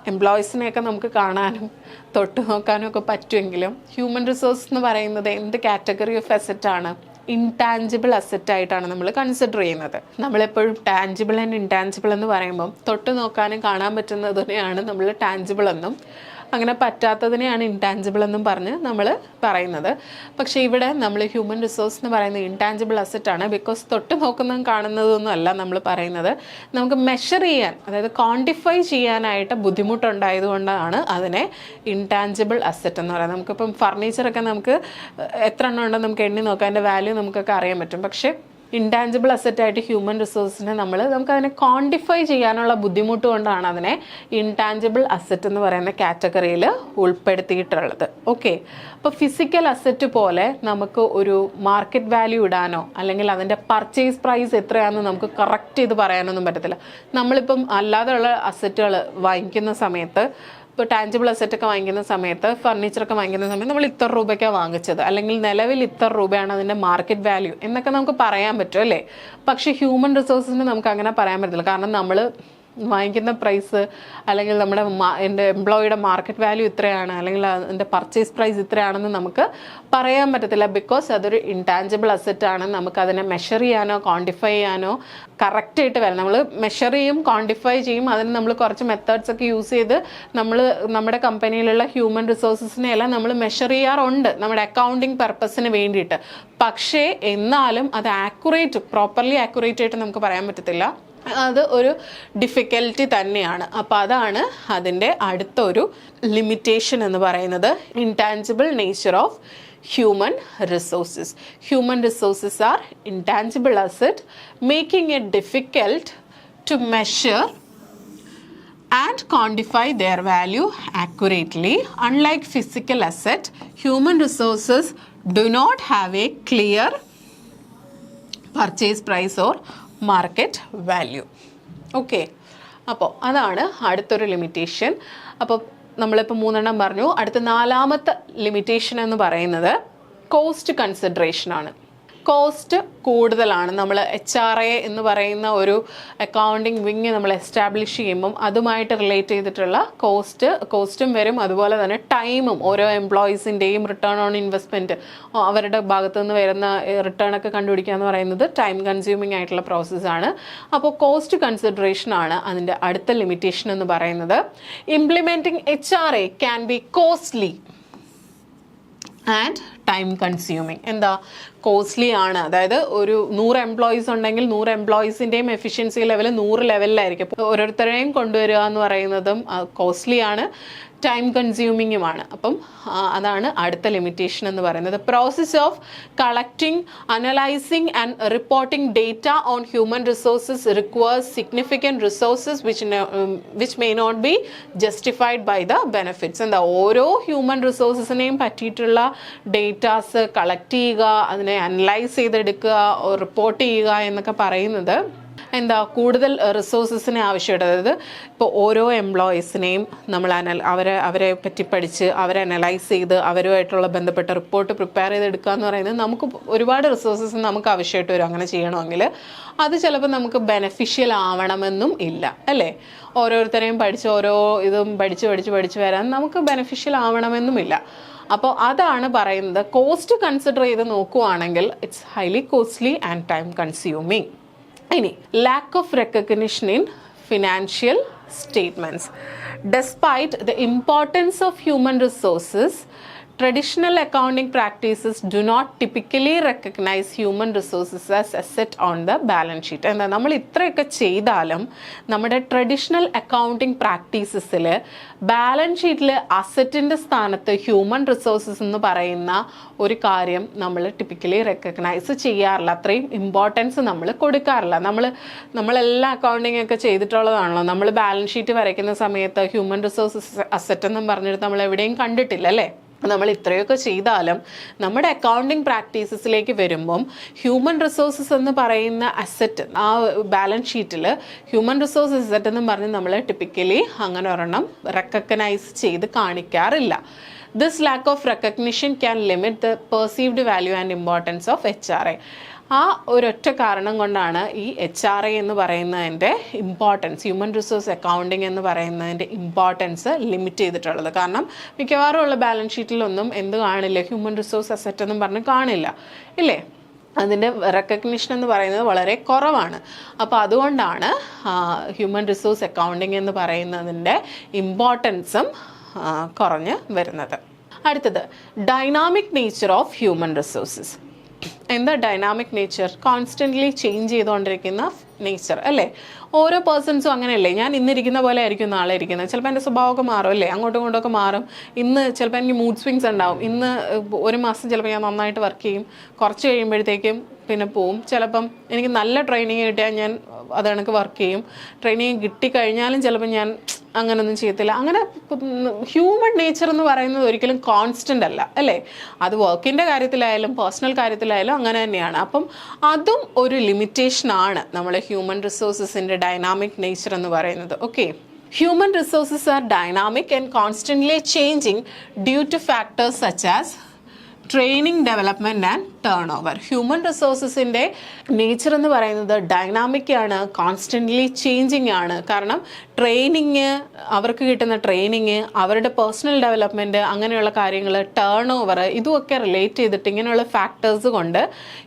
എംപ്ലോയീസിനെയൊക്കെ നമുക്ക് കാണാനും തൊട്ട് നോക്കാനും ഒക്കെ പറ്റുമെങ്കിലും ഹ്യൂമൻ റിസോഴ്സ് എന്ന് പറയുന്നത് എന്ത് കാറ്റഗറി ഓഫ് അസറ്റാണ്? ഇൻടാഞ്ചിബിൾ അസറ്റായിട്ടാണ് നമ്മൾ കൺസിഡർ ചെയ്യുന്നത്. നമ്മളെപ്പോഴും ടാഞ്ചിബിൾ ആൻഡ് ഇൻടാഞ്ചിബിൾ എന്ന് പറയുമ്പം തൊട്ട് നോക്കാനും കാണാൻ പറ്റുന്നതിനെയാണ് നമ്മൾ ടാഞ്ചിബിൾ എന്നും അങ്ങനെ പറ്റാത്തതിനെയാണ് ഇൻടാഞ്ചിബിൾ എന്നും പറഞ്ഞ് നമ്മൾ പറയുന്നത്. പക്ഷേ ഇവിടെ നമ്മൾ ഹ്യൂമൻ റിസോഴ്സ് എന്ന് പറയുന്നത് ഇൻടാഞ്ചിബിൾ അസറ്റാണ്. ബിക്കോസ് തൊട്ട് നോക്കുന്നതും കാണുന്നതൊന്നും അല്ല നമ്മൾ പറയുന്നത്. നമുക്ക് മെഷർ ചെയ്യാൻ, അതായത് ക്വാണ്ടിഫൈ ചെയ്യാനായിട്ട് ബുദ്ധിമുട്ടുണ്ടായതുകൊണ്ടാണ് അതിനെ ഇൻടാഞ്ചിബിൾ അസറ്റ് എന്ന് പറയുന്നത്. നമുക്കിപ്പം ഫർണിച്ചറൊക്കെ നമുക്ക് എത്ര എണ്ണം ഉണ്ടെന്ന് നമുക്ക് എണ്ണി നോക്കാം, അതിൻ്റെ വാല്യൂ നമുക്കൊക്കെ അറിയാൻ പറ്റും. പക്ഷേ ഇൻടാഞ്ചിബിൾ അസറ്റായിട്ട് ഹ്യൂമൻ റിസോഴ്സിനെ നമുക്കതിനെ ക്വാണ്ടിഫൈ ചെയ്യാനുള്ള ബുദ്ധിമുട്ട് കൊണ്ടാണ് അതിനെ ഇൻടാഞ്ചിബിൾ അസറ്റ് എന്ന് പറയുന്ന കാറ്റഗറിയിൽ ഉൾപ്പെടുത്തിയിട്ടുള്ളത്. ഓക്കെ, അപ്പോൾ ഫിസിക്കൽ അസറ്റ് പോലെ നമുക്ക് ഒരു മാർക്കറ്റ് വാല്യൂ ഇടാനോ അല്ലെങ്കിൽ അതിൻ്റെ പർച്ചേസ് പ്രൈസ് എത്രയാണെന്ന് നമുക്ക് കറക്റ്റ് ചെയ്ത് പറയാനൊന്നും പറ്റത്തില്ല. നമ്മളിപ്പം അല്ലാതെയുള്ള അസറ്റുകൾ വാങ്ങിക്കുന്ന സമയത്ത്, ഇപ്പോൾ ടാഞ്ചിബിൾ അസറ്റൊക്കെ വാങ്ങിക്കുന്ന സമയത്ത്, ഫർണിച്ചറൊക്കെ വാങ്ങിക്കുന്ന സമയത്ത് നമ്മൾ ഇത്ര രൂപയ്ക്കാണ് വാങ്ങിച്ചത്, അല്ലെങ്കിൽ നിലവിൽ ഇത്ര രൂപയാണ് അതിൻ്റെ മാർക്കറ്റ് വാല്യൂ എന്നൊക്കെ നമുക്ക് പറയാൻ പറ്റും, അല്ലേ? പക്ഷേ ഹ്യൂമൻ റിസോഴ്സിന് നമുക്ക് അങ്ങനെ പറയാൻ പറ്റില്ല. കാരണം നമ്മൾ വാങ്ങിക്കുന്ന പ്രൈസ് അല്ലെങ്കിൽ എൻ്റെ എംപ്ലോയിയുടെ മാർക്കറ്റ് വാല്യൂ ഇത്രയാണ് അല്ലെങ്കിൽ അതിൻ്റെ പർച്ചേസ് പ്രൈസ് ഇത്രയാണെന്ന് നമുക്ക് പറയാൻ പറ്റത്തില്ല. ബിക്കോസ് അതൊരു ഇൻടാഞ്ചിബിൾ അസറ്റാണ്. നമുക്കതിനെ മെഷർ ചെയ്യാനോ ക്വാണ്ടിഫൈ ചെയ്യാനോ കറക്റ്റായിട്ട് വരാം. നമ്മൾ മെഷർ ചെയ്യും, ക്വാണ്ടിഫൈ ചെയ്യും. അതിന് നമ്മൾ കുറച്ച് മെത്തേഡ്സ് ഒക്കെ യൂസ് ചെയ്ത് നമ്മുടെ കമ്പനിയിലുള്ള ഹ്യൂമൻ റിസോഴ്സസിനെ എല്ലാം നമ്മൾ മെഷർ ചെയ്യാറുണ്ട് നമ്മുടെ അക്കൗണ്ടിങ് പർപ്പസിന് വേണ്ടിയിട്ട്. പക്ഷേ എന്നാലും അത് പ്രോപ്പർലി ആക്യുറേറ്റ് ആയിട്ട് നമുക്ക് പറയാൻ പറ്റത്തില്ല. അത് ഒരു ഡിഫിക്കൽറ്റി തന്നെയാണ്. അപ്പോൾ അതാണ് അതിൻ്റെ അടുത്തൊരു ലിമിറ്റേഷൻ എന്ന് പറയുന്നത്, intangible nature of human resources. Human resources are intangible asset, making it difficult to measure and quantify their value accurately. Unlike physical asset, human resources do not have a clear purchase price or market value. Okay, അപ്പോൾ അതാണ് അടുത്തൊരു limitation. അപ്പോൾ നമ്മളിപ്പോൾ 3 പറഞ്ഞു. അടുത്ത 4ാമത്തെ limitation എന്ന് പറയുന്നത് cost കൺസിഡറേഷനാണ്. Cost കൂടുതലാണ്. നമ്മൾ HRA എന്ന് പറയുന്ന ഒരു അക്കൗണ്ടിങ് വിങ് നമ്മൾ എസ്റ്റാബ്ലിഷ് ചെയ്യുമ്പം അതുമായിട്ട് റിലേറ്റ് ചെയ്തിട്ടുള്ള കോസ്റ്റും വരും. അതുപോലെ തന്നെ ടൈമും, ഓരോ എംപ്ലോയീസിൻ്റെയും റിട്ടേൺ ഓൺ ഇൻവെസ്റ്റ്മെൻറ്റ്, അവരുടെ ഭാഗത്തു നിന്ന് വരുന്ന റിട്ടേൺ ഒക്കെ കണ്ടുപിടിക്കുക എന്ന് പറയുന്നത് ടൈം കൺസ്യൂമിങ് ആയിട്ടുള്ള പ്രോസസ്സാണ്. അപ്പോൾ കോസ്റ്റ് കൺസിഡറേഷനാണ് അതിൻ്റെ അടുത്ത ലിമിറ്റേഷൻ എന്ന് പറയുന്നത്. Implementing HRA can be costly and time consuming. എന്താ കോസ്റ്റ്ലി ആണ്? അതായത് ഒരു 100 എംപ്ലോയീസ് ഉണ്ടെങ്കിൽ 100 എംപ്ലോയീസിൻ്റെയും എഫിഷ്യൻസി ലെവൽ 100 ലെവലിലായിരിക്കും. അപ്പോൾ ഓരോരുത്തരെയും കൊണ്ടുവരിക എന്ന് പറയുന്നതും കോസ്റ്റ്ലി ആണ്, ടൈം കൺസ്യൂമിങ്ങുമാണ്. അപ്പം അതാണ് അടുത്ത ലിമിറ്റേഷൻ എന്ന് പറയുന്നത്. Process of collecting, analysing and reporting data on human resources requires significant resources which may not be justified by the benefits. എന്താ, ഓരോ ഹ്യൂമൻ റിസോഴ്സസിനെയും പറ്റിയിട്ടുള്ള ഡേറ്റാസ് കളക്ട് ചെയ്യുക, അതിനെ അനലൈസ് ചെയ്തെടുക്കുക, റിപ്പോർട്ട് ചെയ്യുക എന്നൊക്കെ പറയുന്നത് എന്താ, കൂടുതൽ റിസോഴ്സസിനെ ആവശ്യമുണ്ട്. അതായത് ഇപ്പോൾ ഓരോ എംപ്ലോയീസിനെയും നമ്മൾ അവരെ പറ്റി പഠിച്ച് അവരെ അനലൈസ് ചെയ്ത് അവരുമായിട്ടുള്ള ബന്ധപ്പെട്ട റിപ്പോർട്ട് പ്രിപ്പയർ ചെയ്തെടുക്കുക എന്ന് പറയുന്നത് നമുക്ക് ഒരുപാട് റിസോഴ്സസ് നമുക്ക് ആവശ്യമായിട്ട് വരും. അങ്ങനെ ചെയ്യണമെങ്കിൽ അത് ചിലപ്പോൾ നമുക്ക് ബെനഫിഷ്യൽ ആവണമെന്നും ഇല്ല, അല്ലേ? ഓരോരുത്തരെയും ഓരോ ഇതും പഠിച്ച് വരാൻ നമുക്ക് ബെനഫിഷ്യൽ ആവണമെന്നുമില്ല. അപ്പോൾ അതാണ് പറയുന്നത്, കോസ്റ്റ് കൺസിഡർ ചെയ്ത് നോക്കുവാണെങ്കിൽ it's highly costly and time consuming. ഇനി lack of recognition in financial statements. Despite the importance of human resources, traditional accounting practices do not typically recognize human resources as asset on the balance sheet. എന്താ നമ്മൾ ഇത്രയൊക്കെ ചെയ്താലും നമ്മുടെ traditional accounting പ്രാക്ടീസസിൽ balance ഷീറ്റിൽ അസറ്റിൻ്റെ സ്ഥാനത്ത് human resources എന്ന് പറയുന്ന ഒരു കാര്യം നമ്മൾ ടിപ്പിക്കലി റെക്കഗ്നൈസ് ചെയ്യാറില്ല. അത്രയും ഇമ്പോർട്ടൻസ് നമ്മൾ കൊടുക്കാറില്ല. നമ്മളെല്ലാം അക്കൗണ്ടിങ് ഒക്കെ ചെയ്തിട്ടുള്ളതാണല്ലോ. നമ്മൾ ബാലൻസ് ഷീറ്റ് വരയ്ക്കുന്ന സമയത്ത് ഹ്യൂമൻ റിസോഴ്സസ് അസറ്റ് എന്നും പറഞ്ഞിട്ട് നമ്മൾ എവിടെയും കണ്ടിട്ടില്ല അല്ലേ. നമ്മൾ ഇത്രയൊക്കെ ചെയ്താലും നമ്മുടെ അക്കൗണ്ടിങ് പ്രാക്ടീസസിലേക്ക് വരുമ്പം ഹ്യൂമൻ റിസോഴ്സസ് എന്ന് പറയുന്ന അസറ്റ് ആ ബാലൻസ് ഷീറ്റിൽ ഹ്യൂമൻ റിസോഴ്സ് അസറ്റ് എന്ന് പറഞ്ഞ് നമ്മൾ ടിപ്പിക്കലി അങ്ങനെ ഒരെണ്ണം റെക്കഗ്നൈസ് ചെയ്ത് കാണിക്കാറില്ല. This lack of recognition can limit the perceived value and importance of HRA. ആ ഒരൊറ്റ കാരണം കൊണ്ടാണ് ഈ HRA എന്ന് പറയുന്നതിൻ്റെ ഇമ്പോർട്ടൻസ്, ഹ്യൂമൻ റിസോഴ്സ് അക്കൗണ്ടിങ് എന്ന് പറയുന്നതിൻ്റെ ഇമ്പോർട്ടൻസ് ലിമിറ്റ് ചെയ്തിട്ടുള്ളത്. കാരണം മിക്കവാറും ഉള്ള ബാലൻസ് ഷീറ്റിലൊന്നും എന്ത് കാണില്ല, ഹ്യൂമൻ റിസോഴ്സ് അസറ്റ് എന്നും പറഞ്ഞ് കാണില്ല ഇല്ലേ. അതിൻ്റെ റെക്കഗ്നിഷൻ എന്ന് പറയുന്നത് വളരെ കുറവാണ്. അപ്പോൾ അതുകൊണ്ടാണ് ഹ്യൂമൻ റിസോഴ്സ് അക്കൗണ്ടിങ് എന്ന് പറയുന്നതിൻ്റെ ഇമ്പോർട്ടൻസും കുറഞ്ഞ് വരുന്നത്. അടുത്തത് dynamic nature of human resources. എന്താ ഡൈനാമിക് നേച്ചർ? കോൺസ്റ്റൻ്റ്ലി ചേഞ്ച് ചെയ്തുകൊണ്ടിരിക്കുന്ന നേച്ചർ അല്ലേ. ഓരോ പേഴ്സൺസും അങ്ങനെയല്ലേ. ഞാൻ ഇന്നിരിക്കുന്ന പോലെ ആയിരിക്കും നാളെ ഇരിക്കുന്നത്. ചിലപ്പോൾ എൻ്റെ സ്വഭാവമൊക്കെ മാറും അല്ലേ, അങ്ങോട്ടും ഇങ്ങോട്ടൊക്കെ മാറും. ഇന്ന് ചിലപ്പോൾ എനിക്ക് മൂഡ് സ്വിങ്സ് ഉണ്ടാവും. ഇന്ന് ഒരു മാസം ചിലപ്പോൾ ഞാൻ നന്നായിട്ട് വർക്ക് ചെയ്യും, കുറച്ച് കഴിയുമ്പോഴത്തേക്കും പിന്നെ പോവും. ചിലപ്പം എനിക്ക് നല്ല ട്രെയിനിങ് കിട്ടിയാൽ ഞാൻ അത് കണക്ക് വർക്ക് ചെയ്യും. ട്രെയിനിങ് കിട്ടിക്കഴിഞ്ഞാലും ചിലപ്പോൾ ഞാൻ അങ്ങനെയൊന്നും ചെയ്യത്തില്ല. അങ്ങനെ ഹ്യൂമൻ നേച്ചർ എന്ന് പറയുന്നത് ഒരിക്കലും കോൺസ്റ്റൻ്റ് അല്ല അല്ലേ. അത് വർക്കിൻ്റെ കാര്യത്തിലായാലും പേഴ്സണൽ കാര്യത്തിലായാലും അങ്ങനെ തന്നെയാണ്. അപ്പം അതും ഒരു ലിമിറ്റേഷനാണ് നമ്മൾ ഹ്യൂമൻ റിസോഴ്സസിൻ്റെ ഡൈനാമിക് നേച്ചർ എന്ന് പറയുന്നത്. Okay, human resources are dynamic and constantly changing due to factors such as training, development and turnover. ഹ്യൂമൻ റിസോഴ്സസിൻ്റെ നേച്ചർ എന്ന് പറയുന്നത് ഡൈനാമിക് ആണ്, കോൺസ്റ്റൻ്റ്ലി ചേഞ്ചിങ് ആണ്. കാരണം ട്രെയിനിങ്, അവർക്ക് കിട്ടുന്ന ട്രെയിനിങ്, അവരുടെ പേഴ്സണൽ ഡെവലപ്മെൻറ്റ്, അങ്ങനെയുള്ള കാര്യങ്ങൾ, ടേൺ ഓവർ, ഇതുമൊക്കെ റിലേറ്റ് ചെയ്തിട്ട് ഇങ്ങനെയുള്ള ഫാക്ടേഴ്സ് കൊണ്ട്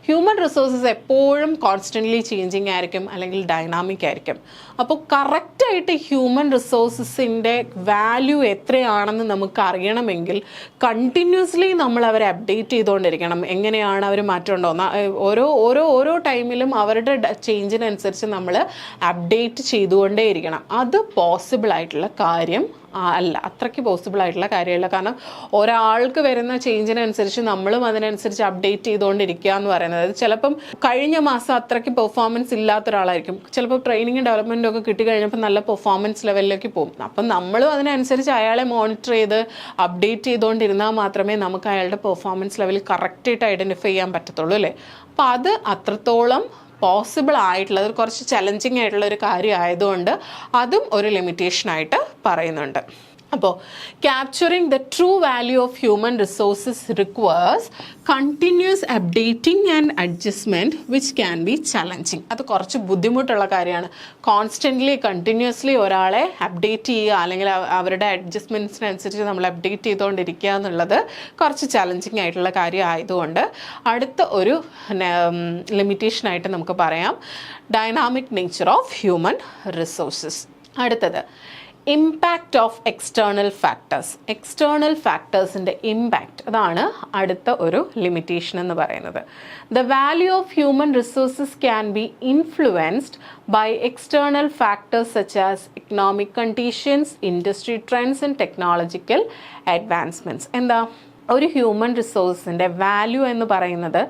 ഹ്യൂമൻ റിസോഴ്സസ് എപ്പോഴും കോൺസ്റ്റൻ്റ്ലി ചേഞ്ചിങ് ആയിരിക്കും, അല്ലെങ്കിൽ ഡൈനാമിക് ആയിരിക്കും. അപ്പോൾ കറക്റ്റായിട്ട് ഹ്യൂമൻ റിസോഴ്സസിൻ്റെ വാല്യൂ എത്രയാണെന്ന് നമുക്ക് അറിയണമെങ്കിൽ കണ്ടിന്യൂസ്ലി നമ്മൾ അവരെ അപ്ഡേറ്റ് ചെയ്തുകൊണ്ടിരിക്കണം. എങ്ങനെയാണ് അവർ മാറ്റം ഉണ്ടോ, ഓരോ ടൈമിലും അവരുടെ ചേഞ്ചിനനുസരിച്ച് നമ്മൾ അപ്ഡേറ്റ് ചെയ്തുകൊണ്ടേയിരിക്കണം. അത് പോസിബിൾ ആയിട്ടുള്ള കാര്യം അല്ല, അത്രയ്ക്ക് പോസിബിൾ ആയിട്ടുള്ള കാര്യമല്ല. കാരണം ഒരാൾക്ക് വരുന്ന ചേഞ്ചിനനുസരിച്ച് നമ്മളും അതിനനുസരിച്ച് അപ്ഡേറ്റ് ചെയ്തുകൊണ്ടിരിക്കുക എന്ന് പറയുന്നത്, ചിലപ്പം കഴിഞ്ഞ മാസം അത്രയ്ക്ക് പെർഫോമൻസ് ഇല്ലാത്ത ഒരാളായിരിക്കും, ചിലപ്പോൾ ട്രെയിനിങ്ങും ഡെവലപ്മെൻറ്റും ഒക്കെ കിട്ടിക്കഴിഞ്ഞപ്പോൾ നല്ല പെർഫോമൻസ് ലെവലിലേക്ക് പോകും. അപ്പം നമ്മളും അതിനനുസരിച്ച് അയാളെ മോണിറ്റർ ചെയ്ത് അപ്ഡേറ്റ് ചെയ്തുകൊണ്ടിരുന്നാൽ മാത്രമേ നമുക്ക് അയാളുടെ പെർഫോമൻസ് ലെവൽ കറക്റ്റായിട്ട് ഐഡൻറ്റിഫൈ ചെയ്യാൻ പറ്റത്തുള്ളൂ അല്ലേ. അപ്പോൾ അത് അത്രത്തോളം പോസിബിൾ ആയിട്ടുള്ളത്, കുറച്ച് ചലഞ്ചിങ് ആയിട്ടുള്ള ഒരു കാര്യം ആയതുകൊണ്ട് അതും ഒരു ലിമിറ്റേഷനായിട്ട് പറയുന്നുണ്ട്. അപ്പോൾ capturing the true value of human resources requires continuous updating and adjustment which can be challenging. അത് കുറച്ച് ബുദ്ധിമുട്ടുള്ള കാര്യമാണ്. കോൺസ്റ്റൻ്റ്ലി കണ്ടിന്യൂസ്ലി ഒരാളെ അപ്ഡേറ്റ് ചെയ്യുക, അല്ലെങ്കിൽ അവരുടെ അഡ്ജസ്റ്റ്മെൻറ്റ്സിനനുസരിച്ച് നമ്മൾ അപ്ഡേറ്റ് ചെയ്തുകൊണ്ടിരിക്കുക എന്നുള്ളത് കുറച്ച് ചലഞ്ചിങ് ആയിട്ടുള്ള കാര്യം ആയതുകൊണ്ട് അടുത്ത ഒരു ലിമിറ്റേഷനായിട്ട് നമുക്ക് പറയാം dynamic nature of human resources. അടുത്തത് impact of external factors. External ഫാക്ടേഴ്സിൻ്റെ ഇമ്പാക്റ്റ്, അതാണ് അടുത്ത ഒരു ലിമിറ്റേഷൻ എന്ന് പറയുന്നത്. The value of human resources can be influenced by external factors such as economic conditions, industry trends and technological advancements. എന്താ, ഒരു human റിസോഴ്സിൻ്റെ value എന്ന് പറയുന്നത്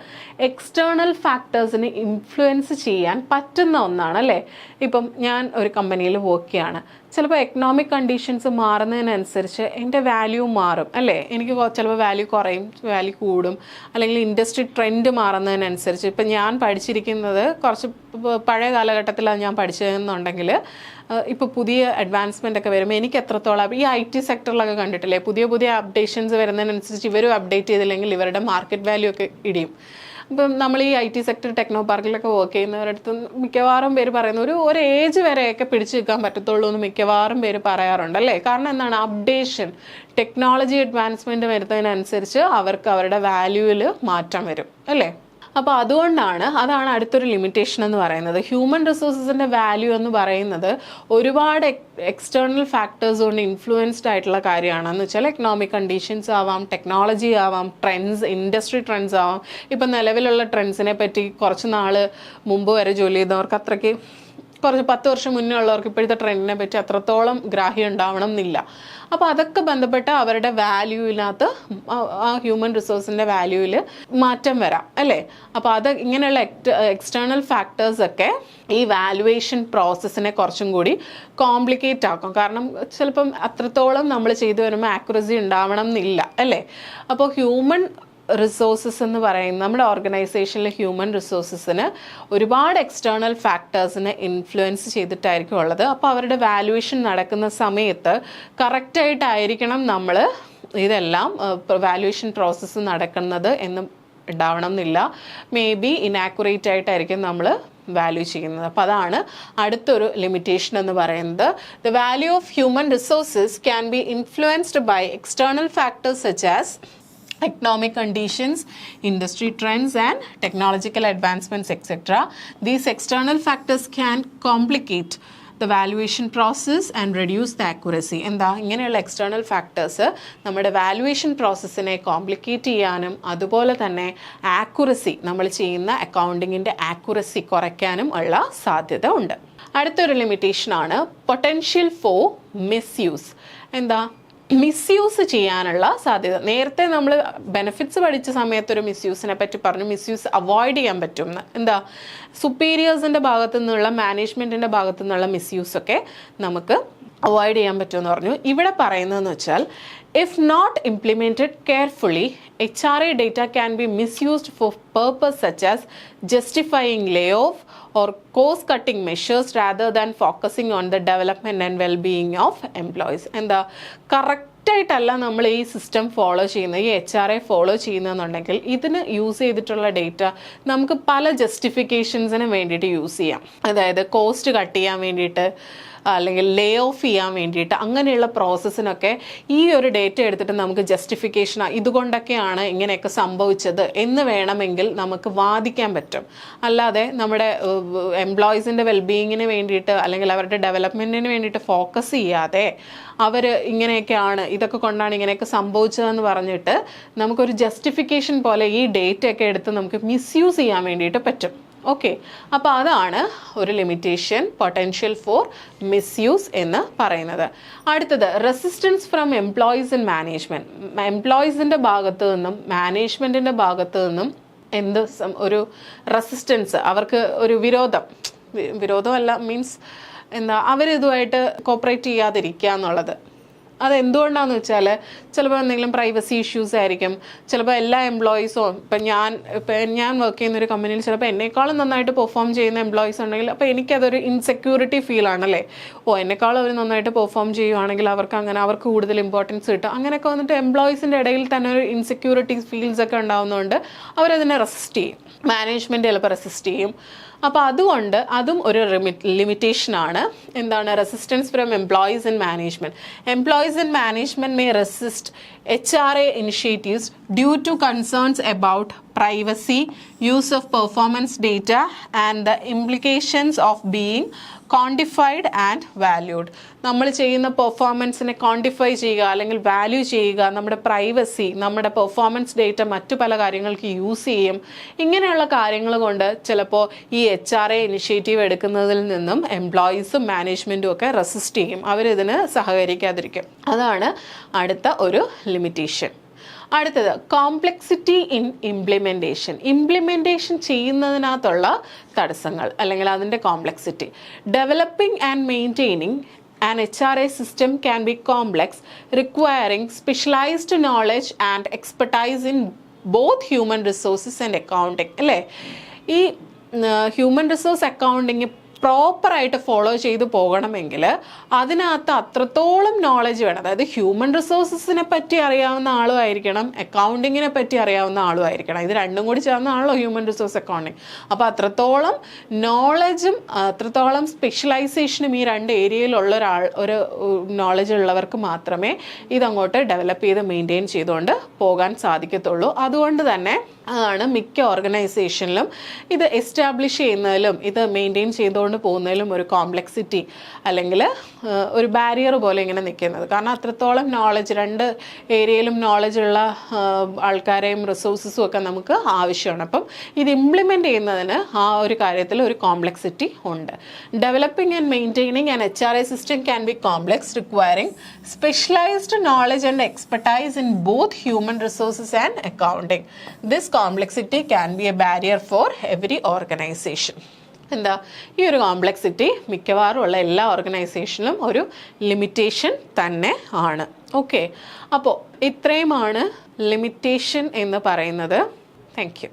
എക്സ്റ്റേണൽ ഫാക്ടേഴ്സിനെ ഇൻഫ്ലുവൻസ് ചെയ്യാൻ പറ്റുന്ന ഒന്നാണ് അല്ലേ. ഇപ്പം ഞാൻ ഒരു കമ്പനിയിൽ വർക്ക് ചെയ്യാണ്, ചിലപ്പോൾ എക്കണോമിക് കണ്ടീഷൻസ് മാറുന്നതിനനുസരിച്ച് എൻ്റെ വാല്യൂ മാറും അല്ലേ. എനിക്ക് ചിലപ്പോൾ വാല്യൂ കുറയും, വാല്യൂ കൂടും. അല്ലെങ്കിൽ ഇൻഡസ്ട്രി ട്രെൻഡ് മാറുന്നതിനനുസരിച്ച്, ഇപ്പം ഞാൻ പഠിച്ചിരിക്കുന്നത് കുറച്ച് പഴയ കാലഘട്ടത്തിലാണ് ഞാൻ പഠിച്ചതെന്നുണ്ടെങ്കിൽ ഇപ്പോൾ പുതിയ അഡ്വാൻസ്മെൻ്റ് ഒക്കെ വരുമ്പോൾ എനിക്ക് എത്രത്തോളം, ഈ IT സെക്ടറിലൊക്കെ കണ്ടിട്ടില്ലേ, പുതിയ അപ്ഡേഷൻസ് വരുന്നതിനനുസരിച്ച് ഇവരും അപ്ഡേറ്റ് ചെയ്തില്ലെങ്കിൽ ഇവരുടെ മാർക്കറ്റ് വാല്യൂ ഒക്കെ ഇടിയും. ഇപ്പം നമ്മൾ ഈ IT സെക്ടർ ടെക്നോ പാർക്കിലൊക്കെ വർക്ക് ചെയ്യുന്നവരടുത്ത് മിക്കവാറും പേര് പറയുന്ന ഒരു ഏജ് വരെയൊക്കെ പിടിച്ചു നിൽക്കാൻ പറ്റത്തുള്ളൂ എന്ന് മിക്കവാറും പേര് പറയാറുണ്ട് അല്ലേ. കാരണം എന്താണ്, അപ്ഡേഷൻ, ടെക്നോളജി അഡ്വാൻസ്മെൻറ്റ് വരുന്നതിനനുസരിച്ച് അവർക്ക് അവരുടെ വാല്യൂവിൽ മാറ്റം വരും അല്ലേ. അപ്പോൾ അതാണ് അടുത്തൊരു ലിമിറ്റേഷൻ എന്ന് പറയുന്നത്. ഹ്യൂമൻ റിസോഴ്സസിൻ്റെ വാല്യൂ എന്ന് പറയുന്നത് ഒരുപാട് എക്സ്റ്റേണൽ ഫാക്ടേഴ്സ് കൊണ്ട് ഇൻഫ്ലുവൻസ്ഡ് ആയിട്ടുള്ള കാര്യമാണ്. എന്ന് വെച്ചാൽ എക്കണോമിക് കണ്ടീഷൻസ് ആവാം, ടെക്നോളജി ആവാം, ട്രെൻഡ്സ്, ഇൻഡസ്ട്രി ട്രെൻഡ്സ് ആവാം. ഇപ്പം നിലവിലുള്ള ട്രെൻഡ്സിനെ പറ്റി കുറച്ച് നാൾ മുമ്പ് വരെ ജോലി ചെയ്തവർക്ക് അത്രയ്ക്ക്, കുറച്ച് 10 വർഷം മുന്നേ ഉള്ളവർക്ക് ഇപ്പോഴത്തെ ട്രെൻഡിനെ പറ്റി അത്രത്തോളം ഗ്രാഹ്യം ഉണ്ടാവണം എന്നില്ല. അപ്പോൾ അതൊക്കെ ബന്ധപ്പെട്ട് അവരുടെ വാല്യൂവിനകത്ത്, ആ ഹ്യൂമൻ റിസോഴ്സിൻ്റെ വാല്യൂവിൽ മാറ്റം വരാം അല്ലേ. അപ്പോൾ അത് ഇങ്ങനെയുള്ള എക്സ്റ്റേണൽ ഫാക്ടേഴ്സൊക്കെ ഈ വാല്യുവേഷൻ പ്രോസസ്സിനെ കുറച്ചും കൂടി കോംപ്ലിക്കേറ്റ് ആക്കും. കാരണം ചിലപ്പം അത്രത്തോളം നമ്മൾ ചെയ്തു വരുമ്പോൾ ആക്യുറസി ഉണ്ടാവണം എന്നില്ല അല്ലേ. അപ്പോൾ ഹ്യൂമൻ റിസോഴ്സസ് എന്ന് പറയുന്നത്, നമ്മുടെ ഓർഗനൈസേഷനിലെ ഹ്യൂമൻ റിസോഴ്സസിന് ഒരുപാട് എക്സ്റ്റേണൽ ഫാക്ടേഴ്സിനെ ഇൻഫ്ലുവൻസ് ചെയ്തിട്ടായിരിക്കും ഉള്ളത്. അപ്പോൾ അവരുടെ വാല്യുവേഷൻ നടക്കുന്ന സമയത്ത് കറക്റ്റായിട്ടായിരിക്കണം നമ്മൾ ഇതെല്ലാം വാല്യുവേഷൻ പ്രോസസ്സ് നടക്കുന്നത് എന്നും ഉണ്ടാവണം എന്നില്ല. മേ ബി ഇനാക്യുറേറ്റ് ആയിട്ടായിരിക്കും നമ്മൾ വാല്യൂ ചെയ്യുന്നത്. അപ്പോൾ അതാണ് അടുത്തൊരു ലിമിറ്റേഷൻ എന്ന് പറയുന്നത്. The value of human resources can be influenced by external factors such as economic conditions, industry trends and technological advancements, etc. These external factors can complicate the valuation process and reduce the accuracy. എന്താ ഇങ്ങനെയുള്ള external factors നമ്മുടെ valuation പ്രോസസ്സിനെ complicate ചെയ്യാനും അതുപോലെ തന്നെ accuracy, നമ്മൾ ചെയ്യുന്ന അക്കൗണ്ടിങ്ങിൻ്റെ accuracy കുറയ്ക്കാനും ഉള്ള സാധ്യത ഉണ്ട്. അടുത്തൊരു ലിമിറ്റേഷനാണ് പൊട്ടൻഷ്യൽ ഫോർ മിസ്യൂസ്. എന്താ മിസ്യൂസ് ചെയ്യാനുള്ള സാധ്യത. നേരത്തെ നമ്മൾ ബെനിഫിറ്റ്സ് പഠിച്ച സമയത്തൊരു മിസ്യൂസിനെ പറ്റി പറഞ്ഞു, മിസ്യൂസ് അവോയ്ഡ് ചെയ്യാൻ പറ്റും. എന്താ സുപ്പീരിയേഴ്സിൻ്റെ ഭാഗത്തു നിന്നുള്ള, മാനേജ്മെൻറ്റിൻ്റെ ഭാഗത്തു നിന്നുള്ള മിസ്യൂസൊക്കെ നമുക്ക് അവോയ്ഡ് ചെയ്യാൻ പറ്റുമെന്ന് പറഞ്ഞു. ഇവിടെ പറയുന്നതെന്ന് വെച്ചാൽ, if not implemented carefully, HRA data can be misused for purpose such as justifying layoff or cost-cutting measures rather than focusing on the development and well-being of employees. എന്താ കറക്റ്റായിട്ടല്ല നമ്മൾ ഈ സിസ്റ്റം ഫോളോ ചെയ്യുന്നത്, ഈ HRA ഫോളോ ചെയ്യുന്നതെന്നുണ്ടെങ്കിൽ ഇതിന് use ചെയ്തിട്ടുള്ള data നമുക്ക് പല ജസ്റ്റിഫിക്കേഷൻസിന് വേണ്ടിയിട്ട് യൂസ് ചെയ്യാം. അതായത് കോസ്റ്റ് കട്ട് ചെയ്യാൻ വേണ്ടിയിട്ട്, അല്ലെങ്കിൽ ലേ ഓഫ് ചെയ്യാൻ വേണ്ടിയിട്ട്, അങ്ങനെയുള്ള പ്രോസസ്സിനൊക്കെ ഈ ഒരു ഡേറ്റ എടുത്തിട്ട് നമുക്ക് ജസ്റ്റിഫിക്കേഷൻ ഇതുകൊണ്ടൊക്കെയാണ് ഇങ്ങനെയൊക്കെ സംഭവിച്ചത് എന്ന് വേണമെങ്കിൽ നമുക്ക് വാദിക്കാൻ പറ്റും. അല്ലാതെ നമ്മുടെ എംപ്ലോയീസിൻ്റെ വെൽബീയിങ്ങിന് വേണ്ടിയിട്ട് അല്ലെങ്കിൽ അവരുടെ ഡെവലപ്മെൻറ്റിന് വേണ്ടിയിട്ട് ഫോക്കസ് ചെയ്യാതെ അവർ ഇങ്ങനെയൊക്കെയാണ്, ഇതൊക്കെ കൊണ്ടാണ് ഇങ്ങനെയൊക്കെ സംഭവിച്ചതെന്ന് പറഞ്ഞിട്ട് നമുക്കൊരു ജസ്റ്റിഫിക്കേഷൻ പോലെ ഈ ഡേറ്റയൊക്കെ എടുത്ത് നമുക്ക് മിസ്യൂസ് ചെയ്യാൻ വേണ്ടിയിട്ട് പറ്റും. ഓക്കെ, അപ്പോൾ അതാണ് ഒരു ലിമിറ്റേഷൻ, പൊട്ടൻഷ്യൽ ഫോർ മിസ്യൂസ് എന്ന് പറയുന്നത്. അടുത്തത് resistance from employees in management. എംപ്ലോയീസിൻ്റെ ഭാഗത്തു നിന്നും മാനേജ്മെൻറ്റിൻ്റെ ഭാഗത്തു നിന്നും ഒരു റെസിസ്റ്റൻസ്, അവർക്ക് ഒരു വിരോധമല്ല, മീൻസ് എന്താ, അവരിതുമായിട്ട് കോപ്പറേറ്റ് ചെയ്യാതിരിക്കുക എന്നുള്ളത്. അതെന്തുകൊണ്ടാണെന്ന് വെച്ചാൽ ചിലപ്പോൾ എന്തെങ്കിലും പ്രൈവസി ഇഷ്യൂസ് ആയിരിക്കും. ചിലപ്പോൾ എല്ലാ എംപ്ലോയീസും, ഇപ്പം ഞാൻ വർക്ക് ചെയ്യുന്ന ഒരു കമ്പനിയിൽ ചിലപ്പോൾ എന്നെക്കാളും നന്നായിട്ട് പെർഫോം ചെയ്യുന്ന എംപ്ലോയീസ് ഉണ്ടെങ്കിൽ അപ്പോൾ എനിക്കതൊരു ഇൻസെക്യൂരിറ്റി ഫീൽ ആണല്ലേ. എന്നെക്കാളും അവർ നന്നായിട്ട് പെർഫോം ചെയ്യുവാണെങ്കിൽ അവർക്ക് കൂടുതൽ ഇമ്പോർട്ടൻസ് കിട്ടും. അങ്ങനെയൊക്കെ വന്നിട്ട് എംപ്ലോയീസിൻ്റെ ഇടയിൽ തന്നെ ഒരു ഇൻസെക്യൂരിറ്റി ഫീൽസ് ഒക്കെ ഉണ്ടാകുന്നതുകൊണ്ട് അവരതിനെ റെസിസ്റ്റ് ചെയ്യും. മാനേജ്മെൻറ്റ് ചിലപ്പോൾ റെസിസ്റ്റ് ചെയ്യും. അപ്പോൾ അതുകൊണ്ട് അതും ഒരു ലിമിറ്റേഷനാണ്. എന്താണ് resistance from employees in management. Employees in management may resist HRA initiatives due to concerns about privacy, use of performance data and the implications of being quantified and valued. നമ്മൾ ചെയ്യുന്ന പെർഫോമൻസിനെ quantify ചെയ്യുക അല്ലെങ്കിൽ വാല്യൂ ചെയ്യുക, നമ്മുടെ privacy, നമ്മുടെ performance data മറ്റു പല കാര്യങ്ങൾക്ക് യൂസ് ചെയ്യും. ഇങ്ങനെയുള്ള കാര്യങ്ങൾ കൊണ്ട് ചിലപ്പോൾ ഈ HRA ഇനിഷ്യേറ്റീവ് എടുക്കുന്നതിൽ നിന്നും എംപ്ലോയീസും മാനേജ്മെൻറ്റും ഒക്കെ റെസിസ്റ്റ് ചെയ്യും, അവരിതിന് സഹകരിക്കാതിരിക്കും. അതാണ് അടുത്ത ഒരു ലിമിറ്റേഷൻ. അടുത്തത് കോംപ്ലക്സിറ്റി ഇൻ ഇംപ്ലിമെൻറ്റേഷൻ ചെയ്യുന്നതിനകത്തുള്ള തടസ്സങ്ങൾ അല്ലെങ്കിൽ അതിൻ്റെ complexity. Developing and maintaining an HRA system can be complex, requiring specialized knowledge and expertise in both human resources and accounting. അല്ലേ, ഈ ഹ്യൂമൻ റിസോഴ്സ് അക്കൗണ്ടിങ് പ്രോപ്പറായിട്ട് ഫോളോ ചെയ്ത് പോകണമെങ്കിൽ അതിനകത്ത് അത്രത്തോളം നോളജ് വേണം. അതായത് ഹ്യൂമൻ റിസോഴ്സസിനെ പറ്റി അറിയാവുന്ന ആളും ആയിരിക്കണം, അക്കൗണ്ടിങ്ങിനെ പറ്റി അറിയാവുന്ന ആളും ആയിരിക്കണം. ഇത് രണ്ടും കൂടി ചേർന്നാണല്ലോ ഹ്യൂമൻ റിസോഴ്സ് അക്കൗണ്ടിങ്. അപ്പോൾ അത്രത്തോളം നോളജും അത്രത്തോളം സ്പെഷ്യലൈസേഷനും ഈ രണ്ട് ഏരിയയിലുള്ള ഒരു നോളജ് ഉള്ളവർക്ക് മാത്രമേ ഇതങ്ങോട്ട് ഡെവലപ്പ് ചെയ്ത് മെയിൻറ്റെയിൻ ചെയ്തുകൊണ്ട് പോകാൻ സാധിക്കത്തുള്ളൂ. അതുകൊണ്ട് തന്നെ അതാണ് മിക്ക ഓർഗനൈസേഷനിലും ഇത് എസ്റ്റാബ്ലിഷ് ചെയ്യുന്നതിലും ഇത് മെയിൻറ്റെയിൻ ചെയ്തുകൊണ്ട് പോകുന്നതിലും ഒരു കോംപ്ലക്സിറ്റി അല്ലെങ്കിൽ ഒരു ബാരിയർ പോലെ ഇങ്ങനെ നിൽക്കുന്നത്. കാരണം അത്രത്തോളം നോളജ്, രണ്ട് ഏരിയയിലും നോളജുള്ള ആൾക്കാരെയും റിസോഴ്സസും ഒക്കെ നമുക്ക് ആവശ്യമാണ്. അപ്പം ഇത് ഇംപ്ലിമെൻറ്റ് ചെയ്യുന്നതിന് ആ ഒരു കാര്യത്തിൽ ഒരു കോംപ്ലക്സിറ്റി ഉണ്ട്. Developing and maintaining an HRA system can be complex, requiring specialised knowledge and expertise in both human resources and accounting. This complexity can be A barrier for every organisation. എന്താ, ഈ ഒരു complexity മിക്കവാറും ഉള്ള എല്ലാ ഓർഗനൈസേഷനിലും ഒരു limitation തന്നെ ആണ്. Okay, അപ്പോൾ ഇത്രയുമാണ് ലിമിറ്റേഷൻ എന്ന് പറയുന്നത്. Thank you.